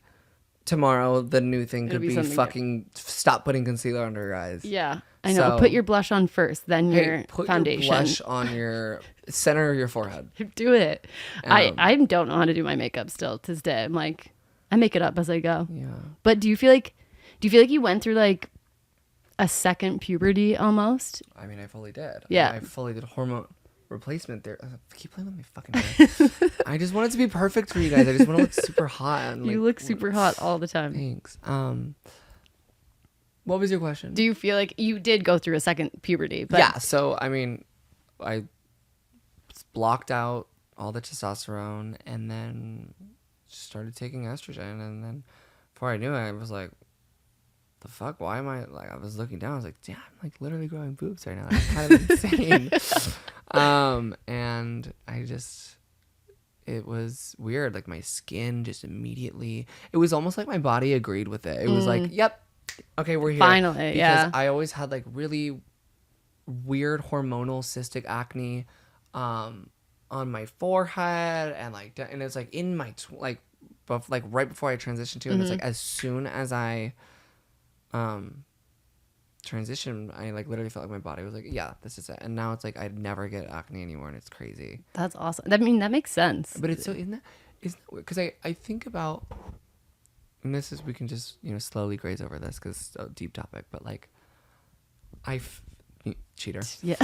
tomorrow the new thing It'll could be be something fucking stop putting concealer under your eyes. Yeah. I know. So- Put your blush on first, then your Put foundation. your blush on your center of your forehead. Do it. I don't know how to do my makeup still to this day. I'm like, I make it up as I go. Yeah. But do you feel like you went through like a second puberty almost? I mean, I fully did. Yeah. I fully did hormone replacement there. Keep playing with my fucking hair. I just want it to be perfect for you guys. I just want to look super hot. And, You look super hot all the time. Thanks. What was your question? Do you feel like you did go through a second puberty? But Yeah. So, I mean, I blocked out all the testosterone and then started taking estrogen. And then before I knew it, I was like, the fuck? Why am I like, I was looking down. I was like, damn, I'm like literally growing boobs right now. That's kind of insane. And I just, it was weird. Like my skin just immediately, it was almost like my body agreed with it. It was like, yep. Okay, we're here. Finally, because yeah. I always had like really weird hormonal cystic acne on my forehead and like, and it's like in my like right before I transitioned to it. And it's like as soon as I transitioned, I like literally felt like my body was like, yeah, this is it. And now it's like I'd never get acne anymore, and it's crazy. That's awesome. I mean, that makes sense. But it's so isn't that because I think about. And this is, we can just, slowly graze over this because it's a deep topic, but like, cheater. Yeah.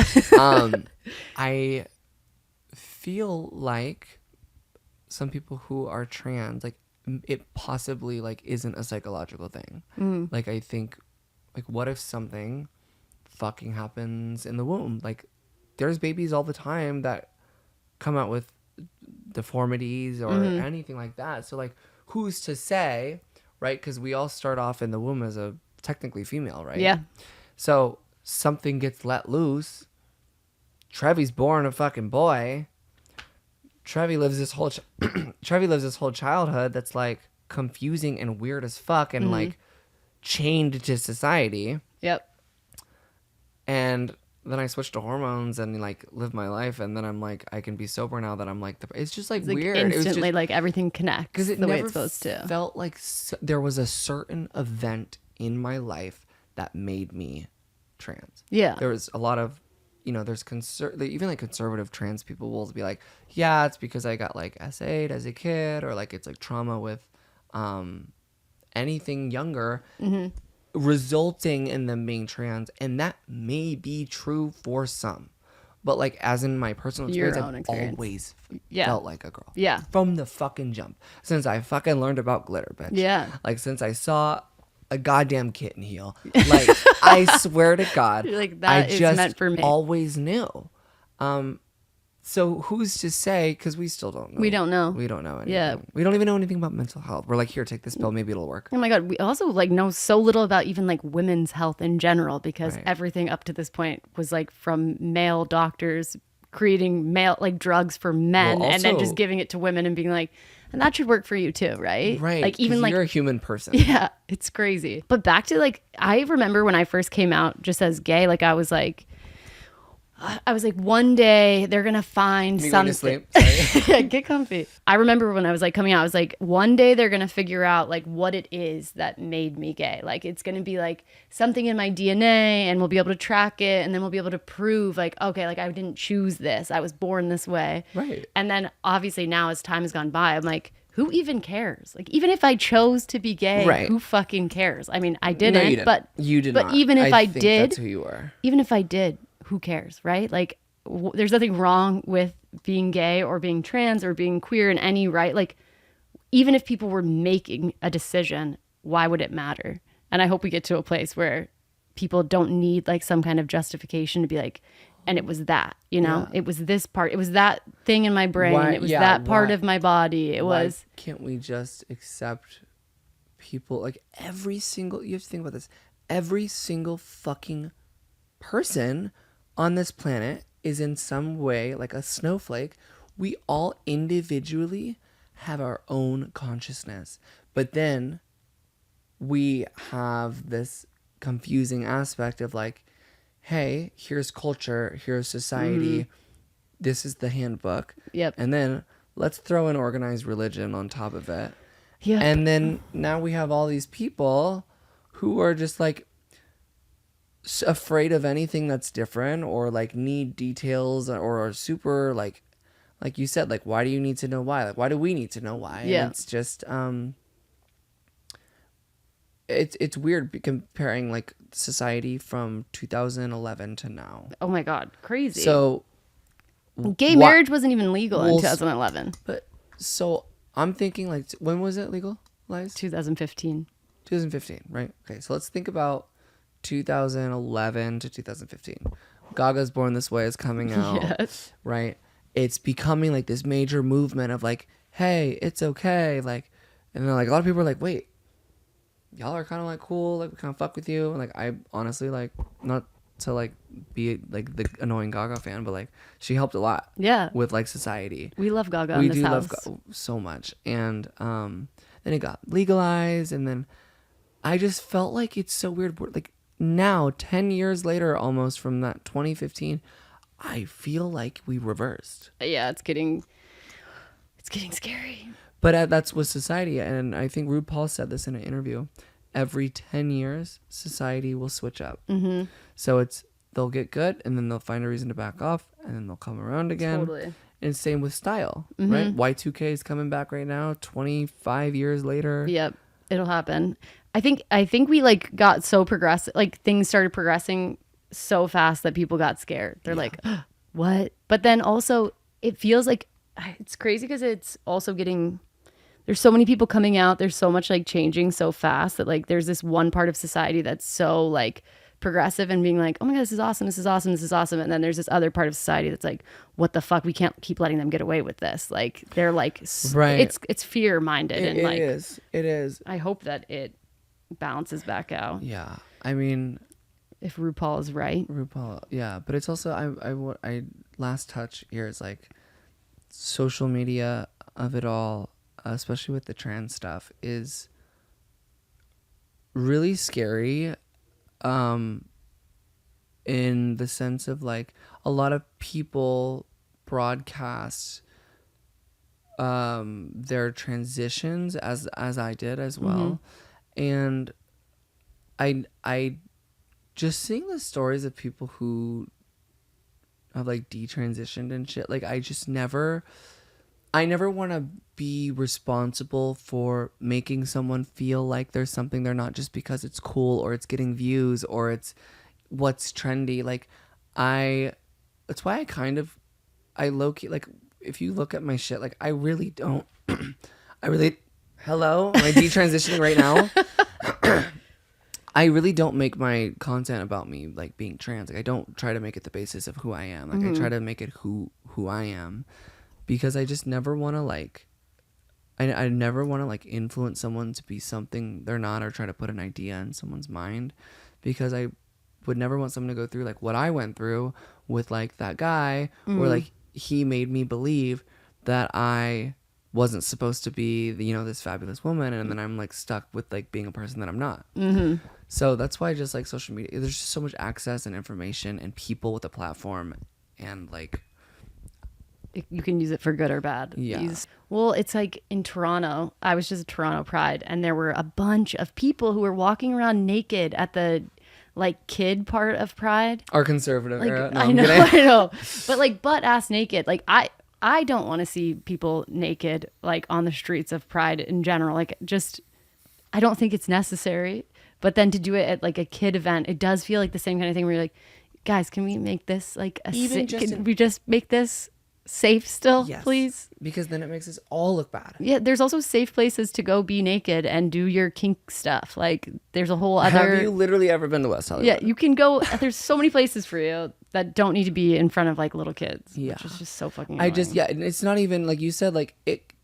I feel like some people who are trans, like it possibly like isn't a psychological thing. Like I think, like what if something fucking happens in the womb? Like there's babies all the time that come out with deformities or anything like that. So like, who's to say, right? Because we all start off in the womb as a technically female, right? Yeah. So something gets let loose. Trevi's born a fucking boy. Trevi lives this whole childhood that's like confusing and weird as fuck and like chained to society. Yep. And then I switched to hormones and like live my life, and then I'm like, I can be sober now that I'm like, it's just like, It's like weird. instantly, it was just, like everything connects because it the way never it's supposed to. felt like there was a certain event in my life that made me trans. Yeah. There was a lot of, there's even like conservative trans people will be like, yeah, it's because I got like SA'd as a kid, or like it's like trauma with anything younger. Resulting in them being trans, and that may be true for some, but like as in my personal experience, I've always felt like a girl. Yeah. From the fucking jump, since I fucking learned about glitter, bitch. Yeah. Like since I saw a goddamn kitten heel, like I swear to God, You're like, that is meant for me. Always knew. So who's to say? Because we still don't know. We don't know. We don't know anything. Yeah. We don't even know anything about mental health. We're like, here, take this pill. Maybe it'll work. Oh my God. We also like know so little about even like women's health in general, because Right. everything up to this point was like from male doctors creating male like drugs for men, Well, and then also- just giving it to women and being like, and that should work for you too, right? Right. Like even 'cause like you're a human person. yeah, it's crazy. But back to like, I remember when I first came out just as gay, like I was like, one day they're going to find Me going to something. sleep. Sorry. Yeah, get comfy. I remember when I was like coming out, I was like, one day they're going to figure out like what it is that made me gay. Like it's going to be like something in my DNA, and we'll be able to track it, and then we'll be able to prove like, okay, like I didn't choose this. I was born this way. Right. And then obviously now as time has gone by, I'm like, who even cares? Like even if I chose to be gay, Right. who fucking cares? I mean, I didn't, No, you didn't. but You did but not. even if I think did, that's who you are. even if I did, who cares, right? Like there's nothing wrong with being gay or being trans or being queer in any right. Like even if people were making a decision, why would it matter? And I hope we get to a place where people don't need like some kind of justification to be like, and it was that, Yeah. it was this part, it was that thing in my brain, Why- it was yeah, that part why- of my body. It Why was can't we just accept people, like every single, you have to think about this, every single fucking person on this planet is in some way like a snowflake. We all individually have our own consciousness, but then we have this confusing aspect of like, hey, here's culture, here's society, this is the handbook, and then let's throw in organized religion on top of it. And then now we have all these people who are just like afraid of anything that's different, or like need details, or are super like you said, like, why do you need to know why? Like, why do we need to know why? And it's just it's weird comparing like society from 2011 to now. Oh my God, crazy. So gay marriage wasn't even legal in 2011. But so I'm thinking, like, when was it legalized? 2015. 2015, right? Okay, so let's think about 2011 to 2015. Gaga's Born This Way is coming out, right? It's becoming like this major movement of like, hey, it's okay, like, and then like a lot of people are like, wait, y'all are kind of like cool, like we kind of fuck with you, and like I honestly, like, not to like be like the annoying Gaga fan, but like she helped a lot with like society. We love Gaga. We do love Gaga so much. And then it got legalized, and then I just felt like it's so weird, like now 10 years later almost from that 2015, I feel like we reversed. It's getting scary. But that's with society, and I think RuPaul said this in an interview. Every 10 years, society will switch up. So they'll get good, and then they'll find a reason to back off, and then they'll come around again. Totally. And same with style, right? Y2K is coming back right now, 25 years later. Yep, it'll happen. I think we like got so progressive, like things started progressing so fast that people got scared. They're like, what? But then also it feels like it's crazy because it's also getting, there's so many people coming out. There's so much like changing so fast that like there's this one part of society that's so like progressive and being like, oh my God, this is awesome. This is awesome. This is awesome. And then there's this other part of society that's like, what the fuck? We can't keep letting them get away with this. Like they're like, it's fear minded. And like, it is. I hope that it balances back out. Yeah. I mean, if RuPaul is right. RuPaul. Yeah. But it's also, I last touch here is like social media of it all, especially with the trans stuff, is really scary. In the sense of like a lot of people broadcast their transitions as I did as well. And I just seeing the stories of people who have like detransitioned and shit, like I never want to be responsible for making someone feel like there's something they're not just because it's cool or it's getting views or it's what's trendy. Like that's why I low-key, like if you look at my shit, like I really don't, hello, am I detransitioning right now? I really don't make my content about me like being trans. Like I don't try to make it the basis of who I am. Like I try to make it who I am. Because I just never want to like, I never want to like influence someone to be something they're not, or try to put an idea in someone's mind, because I would never want someone to go through like what I went through with like that guy, where like he made me believe that I wasn't supposed to be this fabulous woman, and then I'm like stuck with like being a person that I'm not. So that's why I just like social media. There's just so much access and information and people with a platform, and like you can use it for good or bad. Well, it's like in Toronto, I was just at Toronto Pride, and there were a bunch of people who were walking around naked at the like kid part of Pride. Our conservative like, era. No, I know. But like butt ass naked. Like I don't want to see people naked like on the streets of Pride in general. Like just, I don't think it's necessary. But then to do it at like a kid event, it does feel like the same kind of thing where you're like, guys, can we make this like can we just make this safe still, please? Because then it makes us all look bad. Yeah, there's also safe places to go be naked and do your kink stuff. Like there's a whole other... Have you literally ever been to West Hollywood? Yeah, you can go... There's so many places for you that don't need to be in front of like little kids. Yeah. Which is just so fucking annoying. And it's not even like you said, like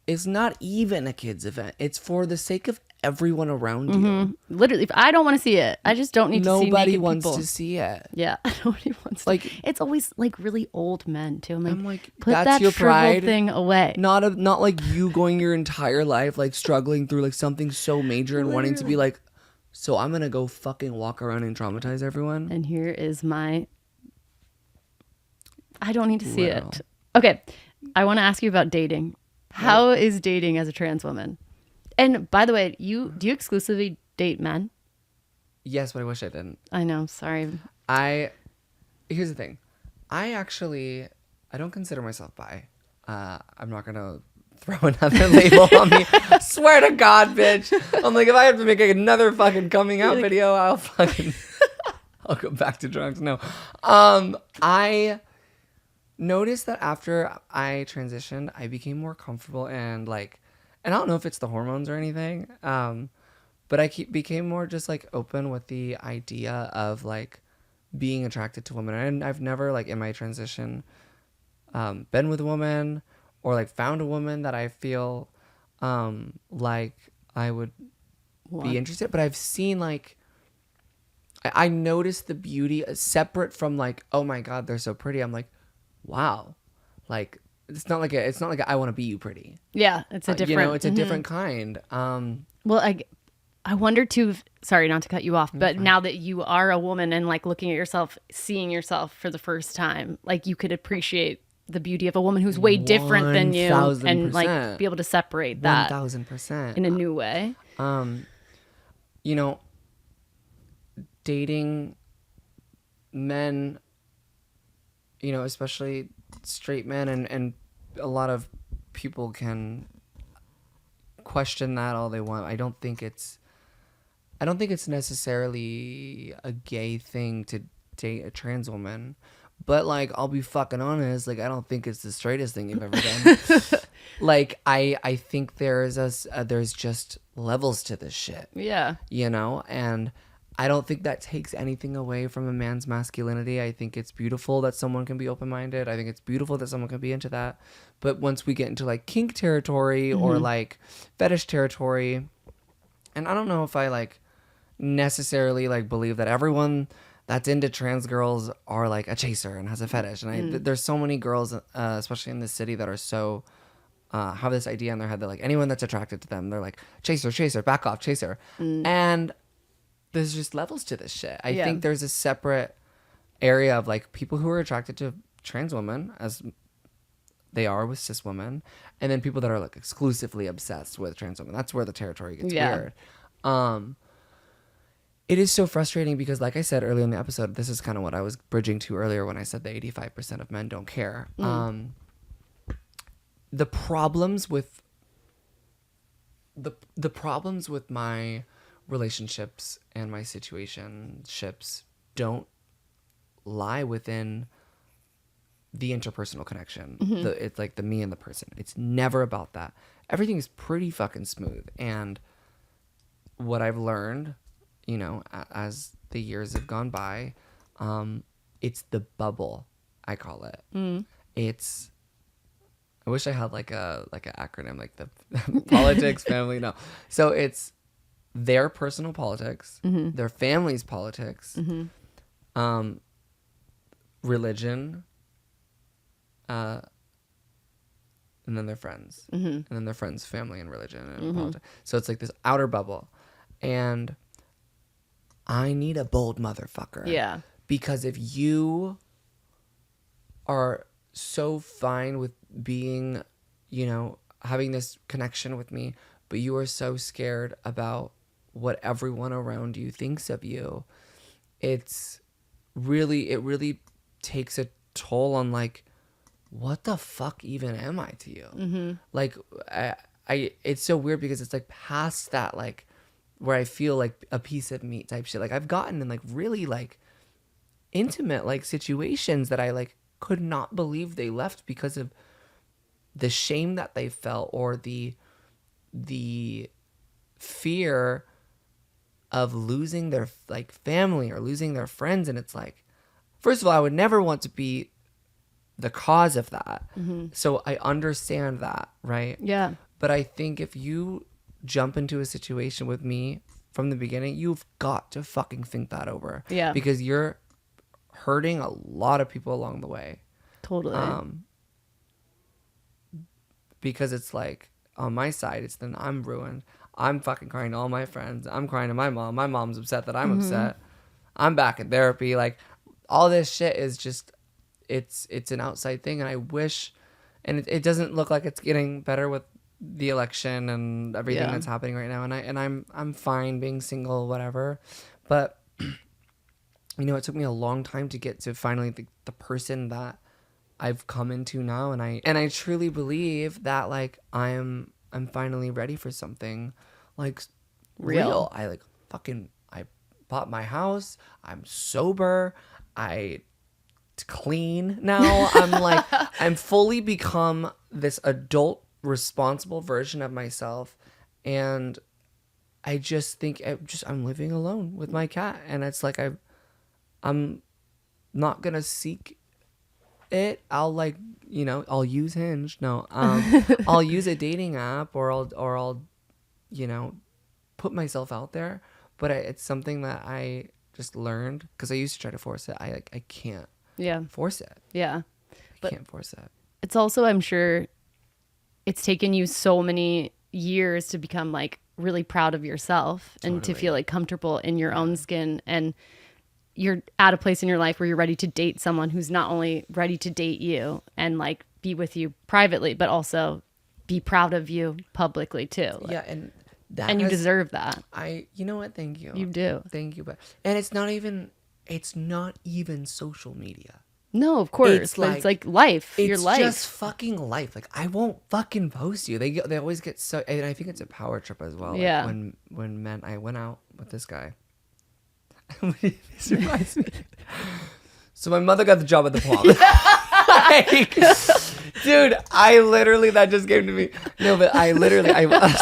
it's not even a kid's event. It's for the sake of everyone around you. Literally, if I don't want to see it, I just don't need to see Nobody naked wants people. to see it. Yeah, nobody wants Like, to. It's always like really old men too. I'm like, put that's that your shriveled pride? thing away. Not like you going your entire life like struggling through like something so major and wanting to be like, so I'm gonna go fucking walk around and traumatize everyone. And here is my. I don't need to see Well. it. Okay, I want to ask you about dating. How is dating as a trans woman? And by the way, do you exclusively date men? Yes, but I wish I didn't. I know. Sorry. Here's the thing. I don't consider myself bi. I'm not gonna throw another label on me. Swear to God, bitch. I'm like, if I have to make another fucking coming out video, I'll go back to drugs. No. I noticed that after I transitioned, I became more comfortable and I don't know if it's the hormones or anything. But I became more just like open with the idea of like being attracted to women. And I've never like in my transition been with a woman or like found a woman that I feel like I would be interested. But I've seen like I noticed the beauty separate from like, oh my God, they're so pretty. I'm like, wow, like it's not like I want to be you pretty. Yeah, it's a different. It's a different kind. Well, I wonder too, sorry not to cut you off, but now that you are a woman and like looking at yourself, seeing yourself for the first time, like you could appreciate the beauty of a woman who's way different than you and like be able to separate that 1,000% in a new way. Dating men, especially straight men and a lot of people can question that all they want. I don't think it's necessarily a gay thing to date a trans woman, but like I'll be fucking honest, like I don't think it's the straightest thing you've ever done. Like I think there's just levels to this shit. Yeah. And I don't think that takes anything away from a man's masculinity. I think it's beautiful that someone can be open-minded. I think it's beautiful that someone can be into that. But once we get into like kink territory or like fetish territory, and I don't know if I like necessarily like believe that everyone that's into trans girls are like a chaser and has a fetish. And there's so many girls, especially in this city, that are so have this idea in their head that like anyone that's attracted to them, they're like chaser, back off, chaser. And there's just levels to this shit. I think there's a separate area of like people who are attracted to trans women as they are with cis women, and then people that are like exclusively obsessed with trans women. That's where the territory gets weird. It is so frustrating because, like I said earlier in the episode, this is kind of what I was bridging to earlier when I said that 85% of men don't care. The problems with the problems with my relationships and my situationships don't lie within the interpersonal connection. It's like the me and the person. It's never about that. Everything is pretty fucking smooth. And what I've learned, as the years have gone by, it's the bubble, I call it. It's, I wish I had like an acronym, like the politics, family, no. So it's their personal politics, their family's politics, religion, and then their friends, and then their friends' family and religion and politics. So it's like this outer bubble, and I need a bold motherfucker. Yeah. Because if you are so fine with being, having this connection with me, but you are so scared about what everyone around you thinks of you, it really takes a toll on like, what the fuck even am I to you? Like I it's so weird because it's like past that, like where I feel like a piece of meat type shit. Like I've gotten in like really like intimate like situations that I like could not believe they left because of the shame that they felt or the fear of losing their like family or losing their friends. And it's like, first of all, I would never want to be the cause of that. So I understand that, right? Yeah. But I think if you jump into a situation with me from the beginning, you've got to fucking think that over. Yeah. Because you're hurting a lot of people along the way. Totally. Because it's like, on my side, it's then I'm ruined. I'm fucking crying to all my friends. I'm crying to my mom. My mom's upset that I'm upset. I'm back in therapy. Like, all this shit is just, it's an outside thing. And I wish, and it doesn't look like it's getting better with the election and everything that's happening right now. And I'm fine being single, whatever. But, you know, it took me a long time to get to finally the person that I've come into now. And I truly believe that, like, I'm finally ready for something like real. I bought my house. I'm sober. I clean now. I'm like, I'm fully become this adult, responsible version of myself. And I just think I'm living alone with my cat. And it's like, I'm not going to seek it. I'll, like, you know, I'll use Hinge. No, I'll use a dating app, or I'll, you know, put myself out there. But it's something that I just learned, because I used to try to force it. I can't force it. Yeah. I can't force it. It's also, I'm sure it's taken you so many years to become, like, really proud of yourself and to feel, like, comfortable in your own skin. And you're at a place in your life where you're ready to date someone who's not only ready to date you and, like, be with you privately, but also be proud of you publicly too. Like, and you deserve that. You know what? Thank you. You do. Thank you. But it's not even social media. No, of course. It's like life. Your life. It's just fucking life. Like, I won't fucking post you. They always get so, and I think it's a power trip as well. Yeah. Like, when men, I went out with this guy. This reminds me. So my mother got the job at the Palm. Like, dude, that just came to me. No, but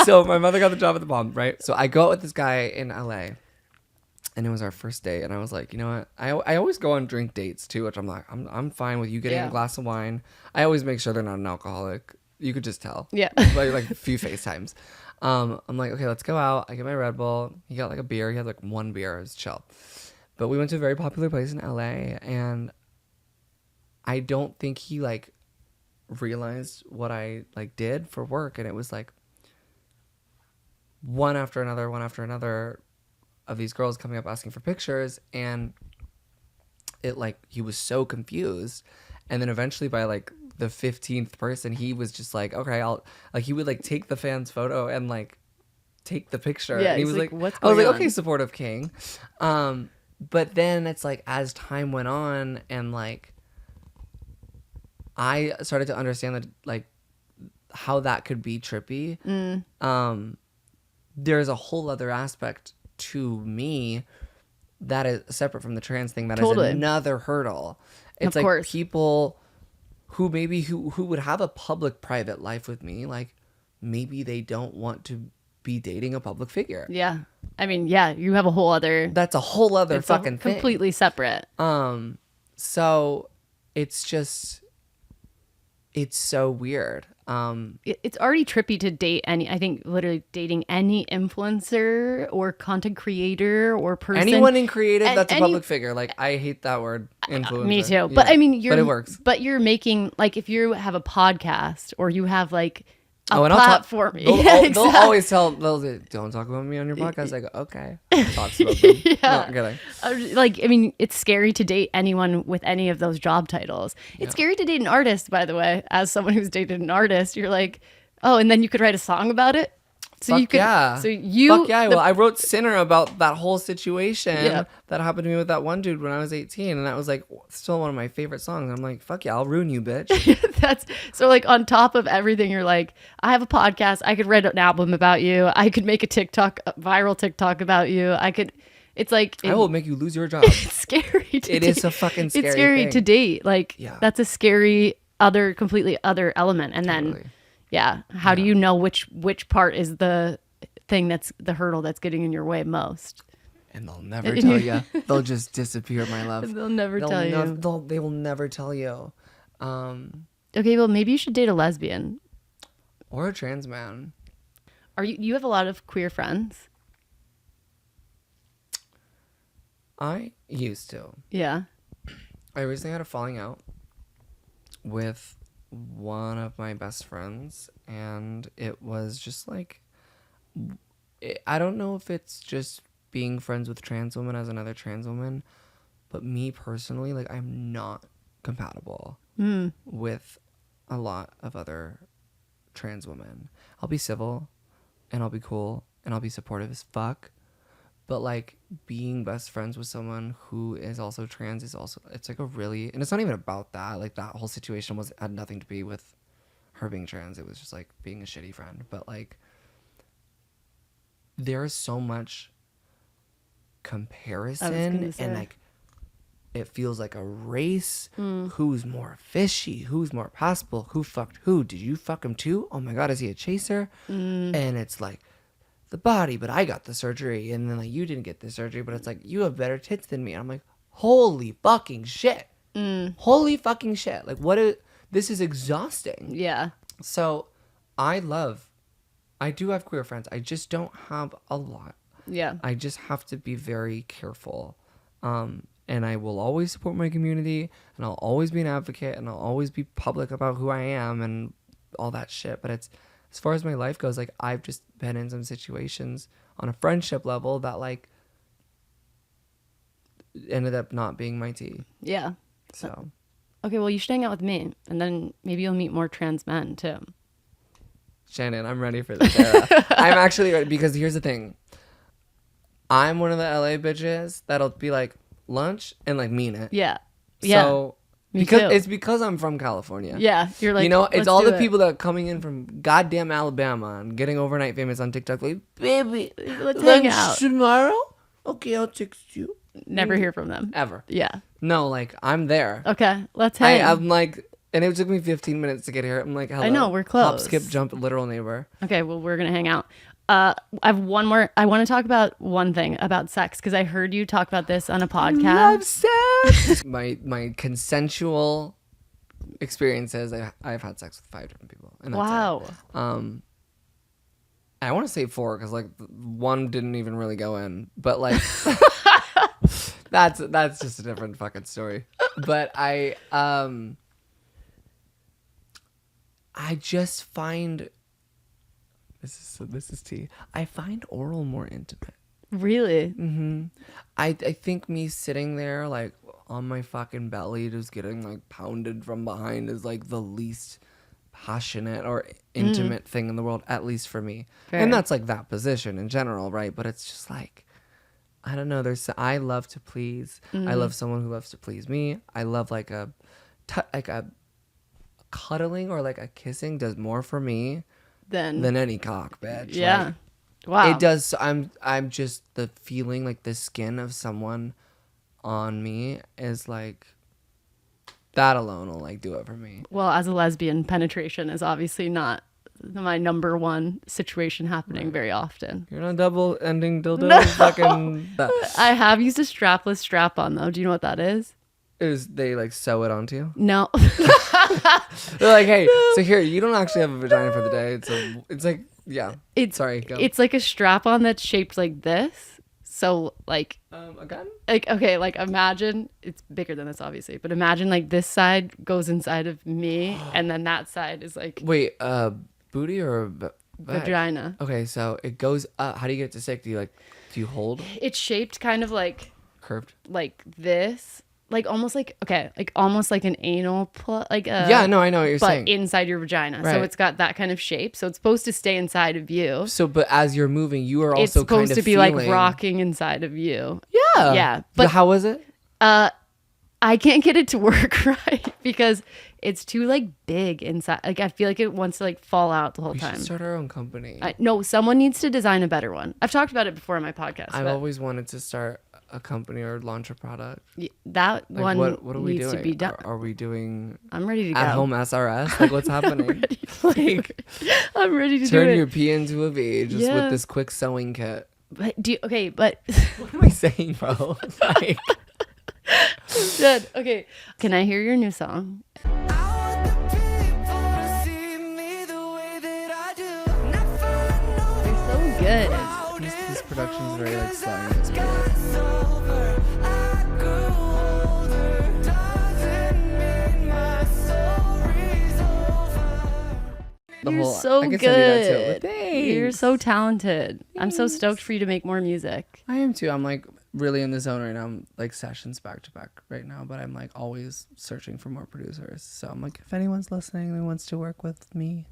so my mother got the job at the Palm, right? So I go out with this guy in LA, and it was our first date, and I was like, you know what? I always go on drink dates too, which I'm like, I'm fine with you getting a glass of wine. I always make sure they're not an alcoholic. You could just tell. Yeah. like a few FaceTimes. I'm like, okay, let's go out. I get my Red Bull. He got like a beer. He had like one beer. It was chill. But we went to a very popular place in LA, and I don't think he, like, realized what I, like, did for work. And it was like one after another of these girls coming up asking for pictures, and it, like, he was so confused. And then eventually, by, like, the 15th person, he was just like, okay, he would, like, take the fan's photo and, like, take the picture. Yeah, and he was like, what's I was going like, on? okay, supportive king. But then it's like, as time went on, and, like, I started to understand that, like, how that could be trippy. There's a whole other aspect to me that is separate from the trans thing. That is another hurdle. It's of like course. People who maybe who would have a public private life with me, like, maybe they don't want to be dating a public figure. Yeah. I mean, yeah, you have a whole other... That's a whole other fucking thing. Completely separate. So it's just... It's so weird. It's already trippy to date I think literally dating any influencer or content creator or person. Anyone in creative that's a public figure. Like, I hate that word, influencer. Me too. Yeah. But I mean, but it works. But you're making, like, if you have a podcast or you have, like, a and platform. They'll always they'll say, don't talk about me on your podcast. I go, okay. Talks about them. Yeah. No, I'm kidding. Like, I mean, it's scary to date anyone with any of those job titles. It's scary to date an artist, by the way. As someone who's dated an artist, you're like, oh, and then you could write a song about it. So Fuck yeah. So you. Fuck yeah. Well, I wrote Sinner about that whole situation that happened to me with that one dude when I was 18. And that was, like, still one of my favorite songs. I'm like, fuck yeah, I'll ruin you, bitch. That's so, like, on top of everything, you're like, I have a podcast. I could write an album about you. I could make a viral TikTok about you. It's like. I will make you lose your job. It's scary. It is a fucking scary It's scary thing. to date. Like, that's a scary completely other element. And then. Yeah. How do you know which part is the thing that's the hurdle that's getting in your way most? And they'll never tell you. They'll just disappear, my love. They'll never tell you. They will never tell you. Okay, well, maybe you should date a lesbian. Or a trans man. Are you have a lot of queer friends? I used to. Yeah. I recently had a falling out with one of my best friends, and it was just like, I don't know if it's just being friends with trans women as another trans woman, but me personally, like, I'm not compatible with a lot of other trans women. I'll be civil and I'll be cool and I'll be supportive as fuck, but like being best friends with someone who is also trans is also, it's like a really, and it's not even about that, like that whole situation had nothing to do with her being trans. It was just like being a shitty friend. But like there is so much comparison and like it feels like a race. Who's more fishy, who's more possible, who fucked who, did you fuck him too, oh my god, is he a chaser? And it's like the body, but I got the surgery, and then like you didn't get the surgery, but it's like you have better tits than me. And I'm like, holy fucking shit. Holy fucking shit. Like this is exhausting. Yeah. So I do have queer friends. I just don't have a lot. Yeah. I just have to be very careful. And I will always support my community, and I'll always be an advocate, and I'll always be public about who I am and all that shit. But it's, as far as my life goes, like I've just been in some situations on a friendship level that like ended up not being my tea. Yeah. So. Okay, well, you should hang out with me, and then maybe you'll meet more trans men too. Shannon, I'm ready for this era. I'm actually ready, because here's the thing. I'm one of the LA bitches that'll be like lunch and like mean it. Yeah. So Me too. it's because I'm from California. Yeah. You're like, you know, it's let's all do the it. people that are coming in from goddamn Alabama and getting overnight famous on TikTok like, baby, Let's hang lunch out. tomorrow? Okay, I'll text you. Never hear from them. Ever. Yeah. No, like I'm there. Okay, let's hang. I'm like, and it took me 15 minutes to get here. I'm like, hello. I know, we're close. Hop, skip, jump, literal neighbor. Okay, well, we're going to hang out. I have one more. I want to talk about one thing about sex, because I heard you talk about this on a podcast. Love sex. my consensual experiences, I've had sex with 5 different people. And that's Wow. it. I want to say 4 because like one didn't even really go in, but like that's just a different fucking story. But I just find this is tea. I find oral more intimate. Really? Mm-hmm. I think me sitting there like on my fucking belly just getting like pounded from behind is like the least passionate or intimate thing in the world, at least for me. Fair. And that's like that position in general, right? But it's just like, I don't know, I love to please. I love someone who loves to please me. I love like a cuddling or like a kissing does more for me than any cock, bitch. Yeah. Like, wow. it does. I'm just the feeling like the skin of someone on me is like, that alone will like do it for me. Well, as a lesbian, penetration is obviously not my number one situation happening very often. You're not double ending dildo. Fucking. I have used a strapless strap-on though. Do you know what that is? They like sew it onto you? No. They're like, hey, so here, you don't actually have a vagina for the day. It's like, yeah. Sorry, go. It's like a strap-on that's shaped like this. So like again? Like, okay, like imagine, it's bigger than this obviously, but imagine like this side goes inside of me and then that side is like Wait, booty or vagina. Okay, so it goes up. How do you get it to stick? Do you hold? It's shaped kind of like Curved? like this. Like almost like, okay, like almost like an anal plug, like a, yeah, no, I know what you're saying. But inside your vagina. Right. So it's got that kind of shape. So it's supposed to stay inside of you. So, but as you're moving, you are also It's supposed kind of to be feeling... like rocking inside of you. Yeah. Yeah. But how was it? I can't get it to work right because it's too like big inside. Like I feel like it wants to like fall out the whole We time. should start our own company. No, someone needs to design a better one. I've talked about it before on my podcast. I've but always wanted to start a company or launch a product. that Like, one what are we needs doing? to be done. Are we doing I'm ready to go. at home SRS? Like, what's happening? Like, I'm ready to Turn do it. your P into a V just Yeah. with this quick sewing kit. But What am I saying, bro? Like, Good. Okay. Can I hear your new song? I want the people to see me the way that I good. This production is very like slow. It's good. You're so I can send you that too, good. but thanks. You're so talented. I'm so stoked for you to make more music. I am too. I'm like really in the zone right now. I'm like sessions back to back right now, but I'm like always searching for more producers. So I'm like, if anyone's listening and wants to work with me,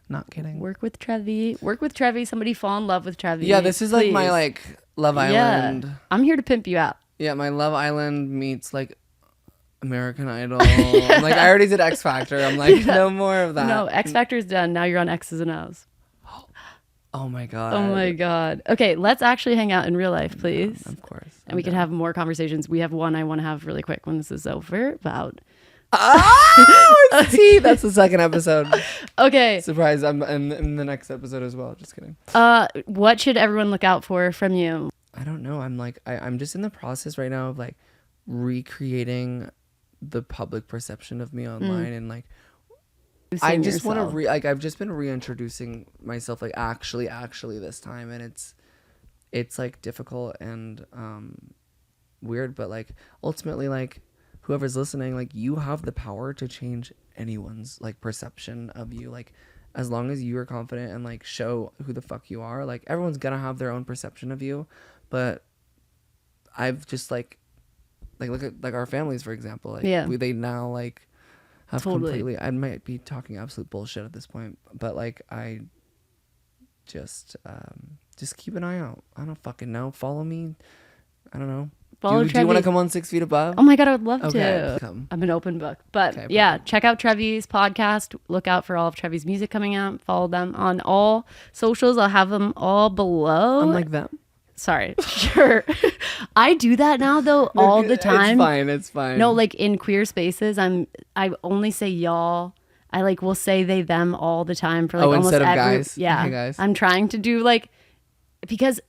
not kidding. Work with Trevi. Work with Trevi. Somebody fall in love with Trevi. Yeah, this is like my please. like Love Island. Yeah. I'm here to pimp you out. Yeah, my Love Island meets like American Idol. I'm like, I already did X Factor. I'm like, no more of that. No, X Factor's done. Now you're on X's and O's. Oh my god. Oh my god. Okay, let's actually hang out in real life, please. Of course. And we can have more conversations. We have one I want to have really quick when this is over about. Oh, it's tea. That's the second episode. Okay. Surprise! I'm in the next episode as well. Just kidding. What should everyone look out for from you? I don't know. I'm like, I'm just in the process right now of like recreating the public perception of me online and like. I just want to I've just been reintroducing myself like actually this time, and it's like difficult and weird, but like ultimately like whoever's listening, like you have the power to change anyone's like perception of you. Like as long as you are confident and like show who the fuck you are, like everyone's gonna have their own perception of you. But I've just like look at like our families, for example, like they now like have completely, I might be talking absolute bullshit at this point, but like I just keep an eye out. I don't fucking know. Follow me. I don't know. Do you want to come on 6 Feet Above? Oh my god, I would love to. Come. I'm an open book. But okay, yeah, check out Trevi's podcast. Look out for all of Trevi's music coming out. Follow them on all socials. I'll have them all below. I'm like them. Sorry. Sure. I do that now though all the time. It's fine. No, like in queer spaces, I only say y'all. I like will say they them all the time for like almost instead of every, guys. Yeah. Hey guys. I'm trying to do like, because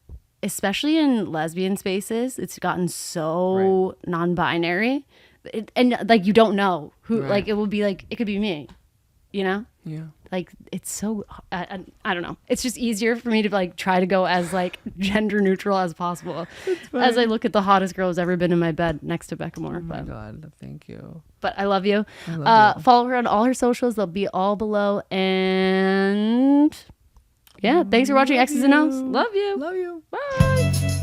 especially in lesbian spaces, it's gotten so non-binary, and like you don't know who. Right. Like it will be like it could be me, you know. Yeah. Like it's so I don't know. It's just easier for me to like try to go as like gender neutral as possible as I look at the hottest girl who's ever been in my bed next to Becca Moore. Oh my god, thank you. But I love you. I love you. Follow her on all her socials. They'll be all below. And yeah, thanks for watching X's and O's. Love you. Love you. Bye.